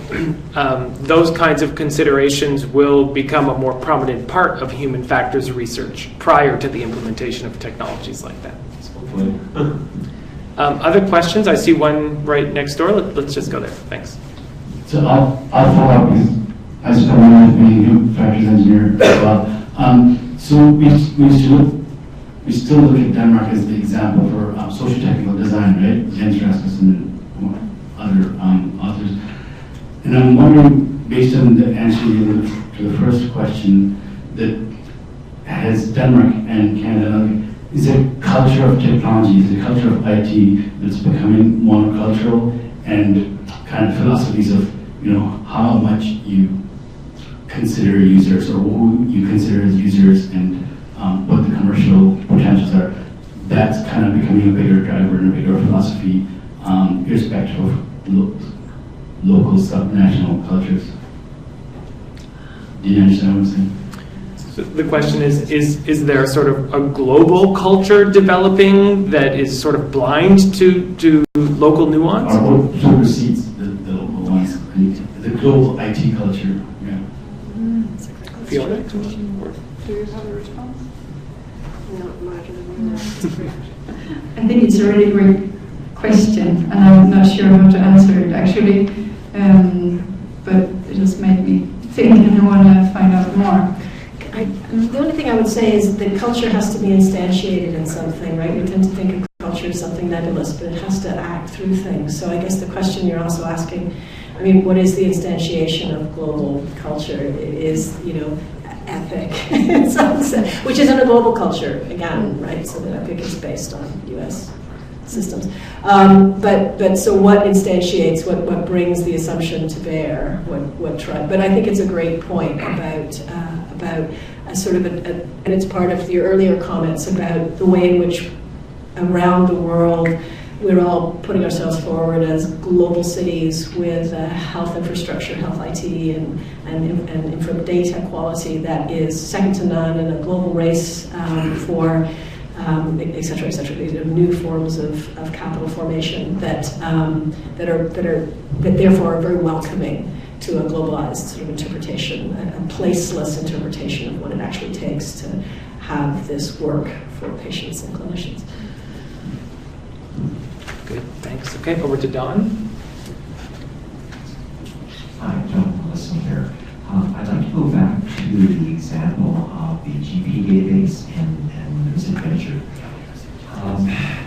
those kinds of considerations will become a more prominent part of human factors research prior to the implementation of technologies like that. Hopefully. Other questions? I see one right next door. Let's just go there. Thanks. So I'll follow up because I spent one with being a human factors engineer as well. So we still look at Denmark as the example for social technical design, right? Jens Rasmussen and other authors. And I'm wondering, based on the answer to the first question, that has Denmark and Canada, is there a culture of technology, is there a culture of IT that's becoming monocultural, and kind of philosophies of, how much you consider users or who you consider as users and what the commercial potentials are? That's kind of becoming a bigger driver and a bigger philosophy, irrespective of local, subnational cultures. Do you understand what I'm saying? So the question is there sort of a global culture developing that is sort of blind to local nuance? Or what supersedes the local ones? The global IT culture, yeah. Fiona? Do you have a response? I think it's a really great question, and I'm not sure how to answer it actually, but it just made me think, and I want to find out more. The only thing I would say is that culture has to be instantiated in something, right? We tend to think of culture as something nebulous, but it has to act through things. So I guess the question you're also asking, what is the instantiation of global culture? It is, epic, in some sense, which isn't a global culture, again, right? So that epic is based on US systems. But so what instantiates, what brings the assumption to bear, but I think it's a great point about a sort of and it's part of the earlier comments about the way in which around the world we're all putting ourselves forward as global cities with health infrastructure, health IT, and data quality that is second to none, and a global race for et cetera, et cetera. These are new forms of capital formation that therefore are very welcoming to a globalized sort of interpretation, a placeless interpretation of what it actually takes to have this work for patients and clinicians. Good, thanks. Okay, over to Don. Hi, John Listen here. I'd like to go back to the example of the GP database and misadventure.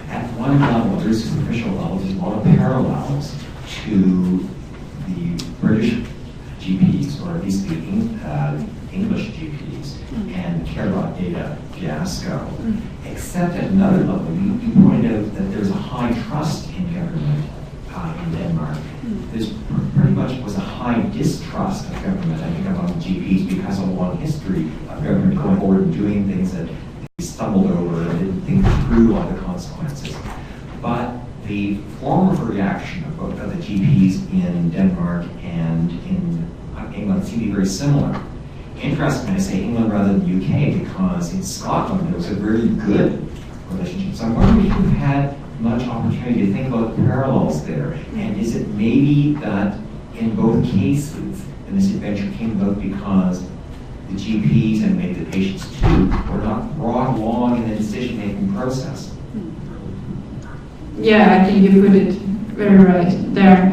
At one level, very superficial level, there's a lot of parallels to the British GPs, or at least the English GPs, and Care.data data fiasco. Except at another level, you pointed out that there's a high trust in government in Denmark. There's pretty much was a high distrust of government, I think, among GPs because of a long history of government going forward and doing things that they stumbled over and didn't think through all the consequences. But the form of reaction of both of the GPs in Denmark and in England seem to be very similar. Interesting, I say England rather than the UK because in Scotland there was a very good relationship. So I'm wondering if you've had much opportunity to think about the parallels there. And is it maybe that in both cases the misadventure came about because the GPs and maybe the patients too were not brought along in the decision-making process? Yeah, I think you put it very right there.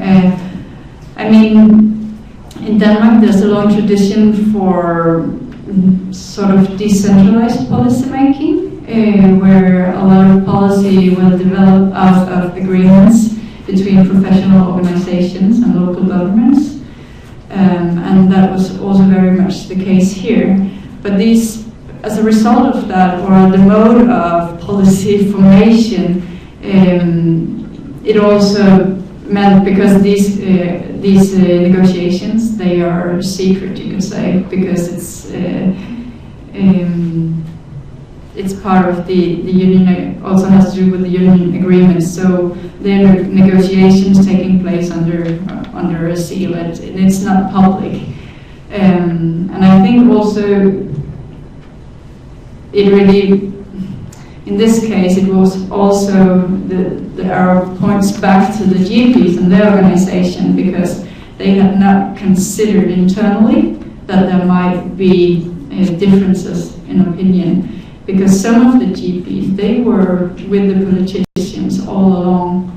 In Denmark, there's a long tradition for sort of decentralized policy making, where a lot of policy will develop out of agreements between professional organizations and local governments. And that was also very much the case here. But these, as a result of that, or the mode of policy formation, it also meant, because these negotiations, they are secret, you can say, because it's part of the union, also has to do with the union agreements. So there are negotiations taking place under a seal, and it's not public. And I think also it really in this case, it was also the error points back to the GPs and their organization, because they had not considered internally that there might be differences in opinion, because some of the GPs, they were with the politicians all along.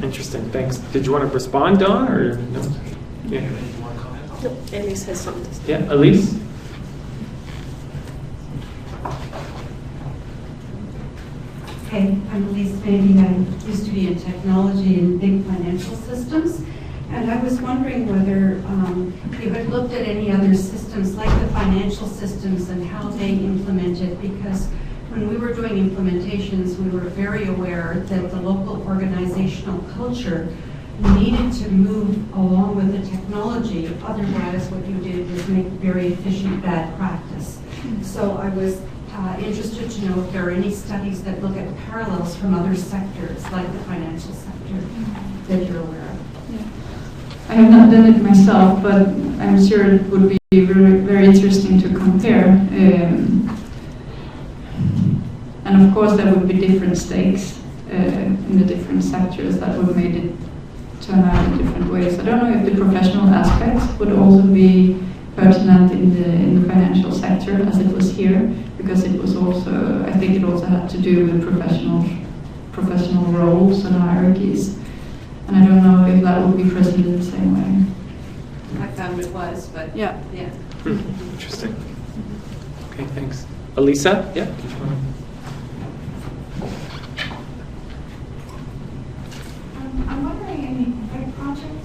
Interesting, thanks. Did you want to respond, Don, or no? Yeah. No, Elise has something to say. Yeah, Elise? Hey, I'm Elise Baby. I used to be in technology and big financial systems. And I was wondering whether you had looked at any other systems like the financial systems and how they implemented, because when we were doing implementations, we were very aware that the local organizational culture needed to move along with the technology. Otherwise, what you did was make very efficient bad practice. So I was interested to know if there are any studies that look at parallels from other sectors, like the financial sector, that you're aware of. I have not done it myself, but I'm sure it would be very, very interesting to compare. And of course, there would be different stakes in the different sectors that would make it turn out in different ways. I don't know if the professional aspects would also be pertinent in the financial sector as it was here, because it was also, I think it also had to do with professional roles and hierarchies. And I don't know if that would be present in the same way. I found it was, but yeah. Interesting. Okay, thanks. Elisa? Yeah? I'm wondering, in the big project,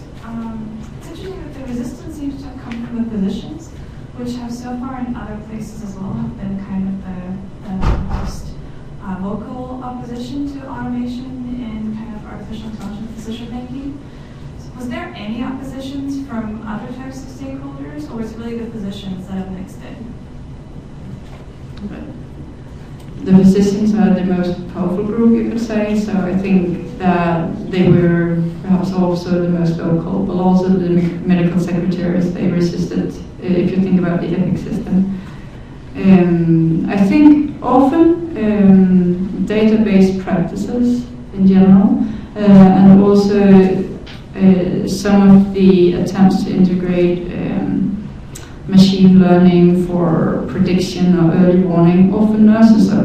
it's interesting that the resistance seems to have come from the physicians, which have so far in other places as well have been kind of the most vocal opposition to automation in kind of artificial intelligence decision making. So was there any oppositions from other types of stakeholders, or was it really the physicians that have mixed in? The physicians are the most powerful group, you could say, so I think that they were perhaps also the most vocal, but also the medical secretaries, they resisted, if you think about the ethics system. I think often database practices in general, and also some of the attempts to integrate machine learning for prediction or early warning, often nurses are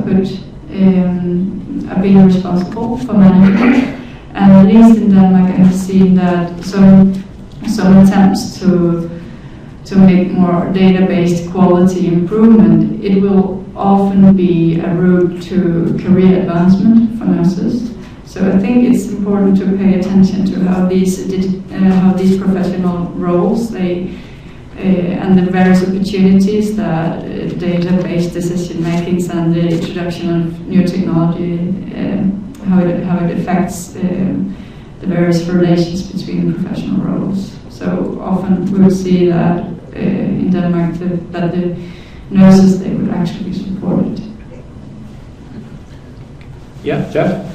being responsible for management. And at least in Denmark, I've seen that some attempts to make more database quality improvement, it will often be a route to career advancement for nurses. So I think it's important to pay attention to how these professional roles and the various opportunities that database decision makings and the introduction of new technology, how it affects the various relations between professional roles. So often we will see that in Denmark that the nurses, they would actually be supported. Yeah, Jeff?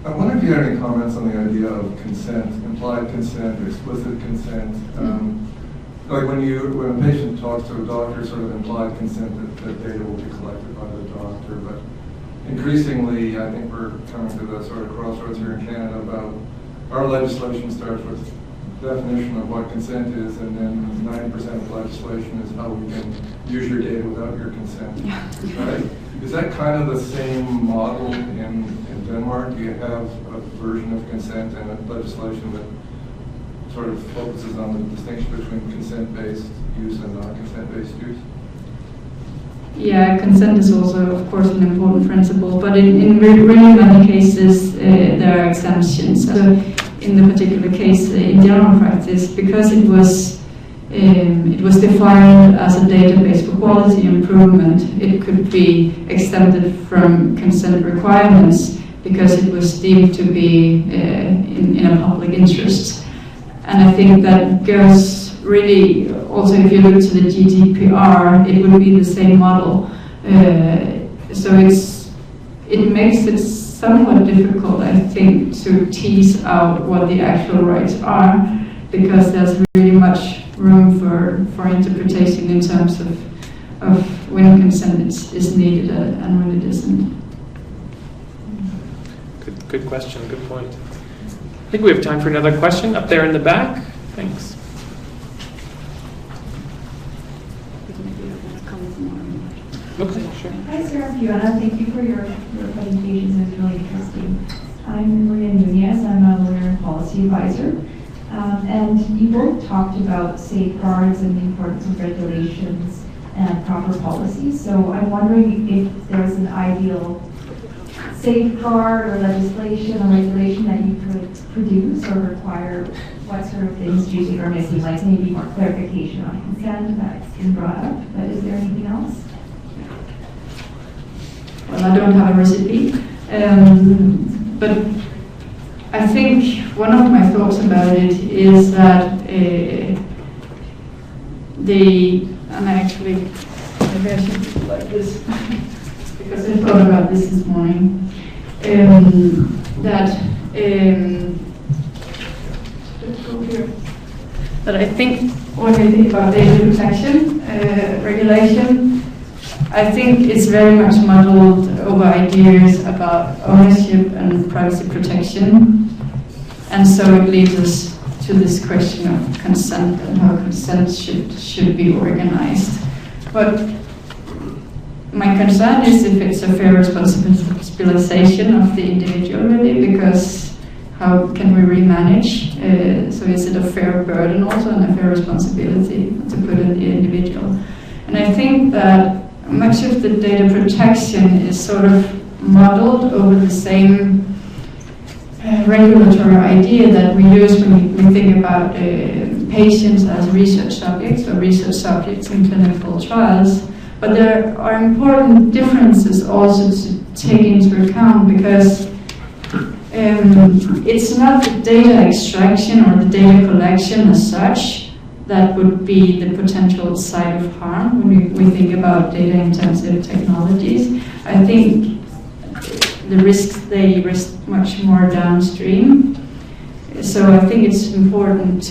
I wonder if you had any comments on the idea of consent, implied consent or explicit consent. Like when a patient talks to a doctor, sort of implied consent that data will be collected by the doctor. But increasingly, I think we're coming to the sort of crossroads here in Canada about our legislation starts with definition of what consent is, and then 90% of legislation is how we can use your data without your consent. Right? Is that kind of the same model in Denmark? Do you have a version of consent and a legislation that sort of focuses on the distinction between consent-based use and non-consent-based use? Yeah, consent is also, of course, an important principle, but in really many cases there are exemptions. So in the particular case, in general practice, because it was defined as a database for quality improvement, it could be exempted from consent requirements because it was deemed to be in a public interest. And I think that goes really, also if you look to the GDPR, it would be the same model. So it makes it somewhat difficult, I think, to tease out what the actual rights are, because there's really much room for interpretation in terms of when consent is needed and when it isn't. Good question, good point. I think we have time for another question up there in the back. Thanks. Okay, sure. Hi, Sarah and Fiona. Thank you for your presentation. It was really interesting. I'm Maria Nunez. I'm a lawyer and policy advisor. And you both talked about safeguards and the importance of regulations and proper policies. So I'm wondering if there's an ideal safeguard or legislation or regulation that you could produce or require. What sort of things do you think are missing? Like maybe more clarification on consent that's been brought up. But is there anything else? Well, I don't have a recipe, but I think one of my thoughts about it is that and I actually, maybe I should do like this, because I thought about this morning, that I think when I think about data protection regulation, I think it's very much modeled over ideas about ownership and privacy protection. And so it leads us to this question of consent and how consent should be organized. But my concern is if it's a fair responsibilization of the individual, really, because how can we remanage? So is it a fair burden also and a fair responsibility to put in the individual? And I think that much of the data protection is sort of modeled over the same regulatory idea that we use when we think about patients as research subjects or research subjects in clinical trials. But there are important differences also to take into account, because it's not the data extraction or the data collection as such that would be the potential side of harm when we think about data-intensive technologies. I think the risks, they risk much more downstream. So I think it's important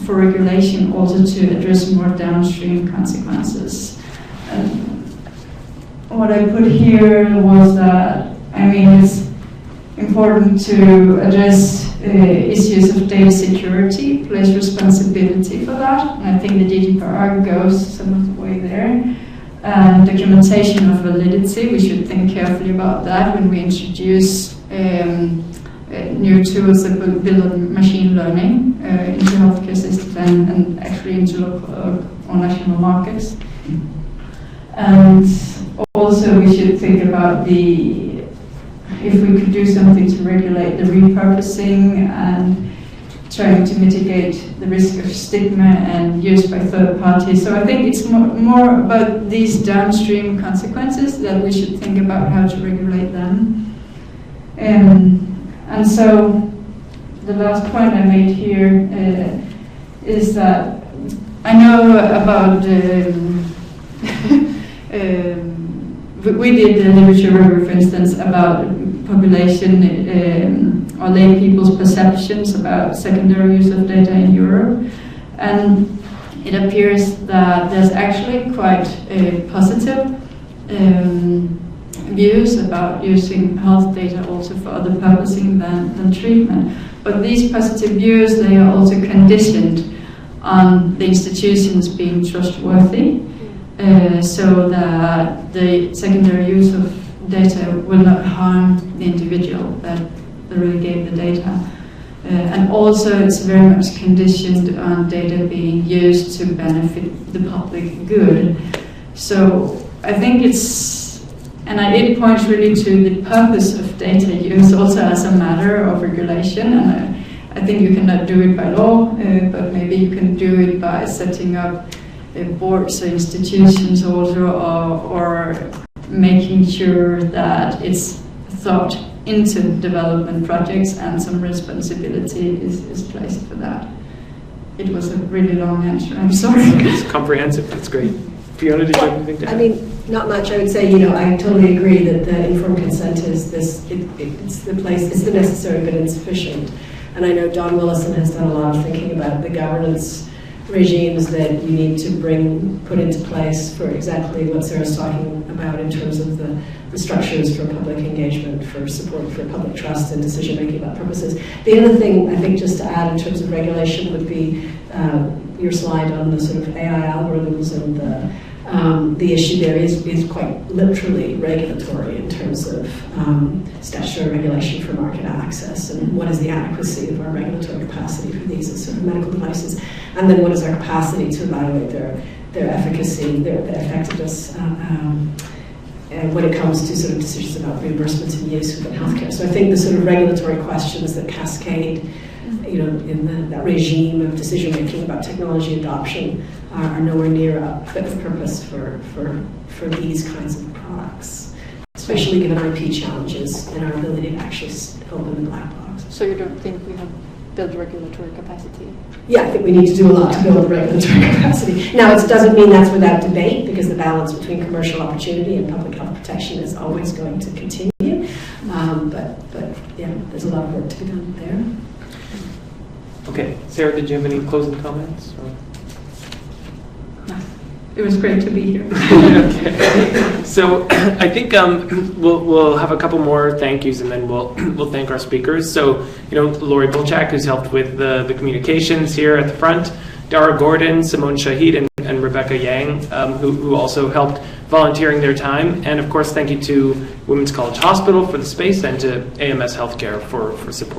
for regulation also to address more downstream consequences. What I put here was that, I mean, it's important to address issues of data security, place responsibility for that, and I think the GDPR goes some of the way there. And documentation of validity, we should think carefully about that when we introduce new tools that will build on machine learning into healthcare systems and actually into local or national markets. And also we should think about if we could do something to regulate the repurposing and trying to mitigate the risk of stigma and use by third parties. So I think it's more about these downstream consequences that we should think about how to regulate them. And so the last point I made here is that I know about we did a literature review, for instance, about population or lay people's perceptions about secondary use of data in Europe, and it appears that there's actually quite positive views about using health data also for other purposes than treatment. But these positive views, they are also conditioned on the institutions being trustworthy, so that the secondary use of data will not harm the individual that really gave the data. And also it's very much conditioned on data being used to benefit the public good. So I think it points really to the purpose of data use also as a matter of regulation. And I think you cannot do it by law, but maybe you can do it by setting up boards or institutions also, or making sure that it's thought into development projects and some responsibility is placed for that. It was a really long answer, I'm sorry. It's comprehensive, that's great. Fiona, did you have anything to add? I mean, not much. I would say, I totally agree that the informed consent is it's the necessary but insufficient. And I know Don Willison has done a lot of thinking about the governance regimes that you need to put into place for exactly what Sarah's talking about in terms of the structures for public engagement, for support for public trust and decision making about purposes. The other thing I think just to add in terms of regulation would be your slide on the sort of AI algorithms, and the issue there is quite literally regulatory in terms of statutory regulation for market access, and what is the adequacy of our regulatory capacity for these as sort of medical devices, and then what is our capacity to evaluate their efficacy, their effectiveness, and when it comes to sort of decisions about reimbursements and use within healthcare. So I think the sort of regulatory questions that cascade, in that regime of decision making about technology adoption are nowhere near fit for purpose for these kinds of products, especially given IP challenges and our ability to actually open the black box. So you don't think we have built regulatory capacity? Yeah, I think we need to do a lot to build regulatory capacity. Now, it doesn't mean that's without debate, because the balance between commercial opportunity and public health protection is always going to continue. But yeah, there's a lot of work to be done there. Okay, Sarah, did you have any closing comments? It was great to be here. Okay. So I think we'll have a couple more thank yous, and then we'll thank our speakers. So Lori Bolchak, who's helped with the communications here at the front, Dara Gordon, Simone Shahid, and Rebecca Yang, who also helped volunteering their time. And of course, thank you to Women's College Hospital for the space, and to AMS Healthcare for support.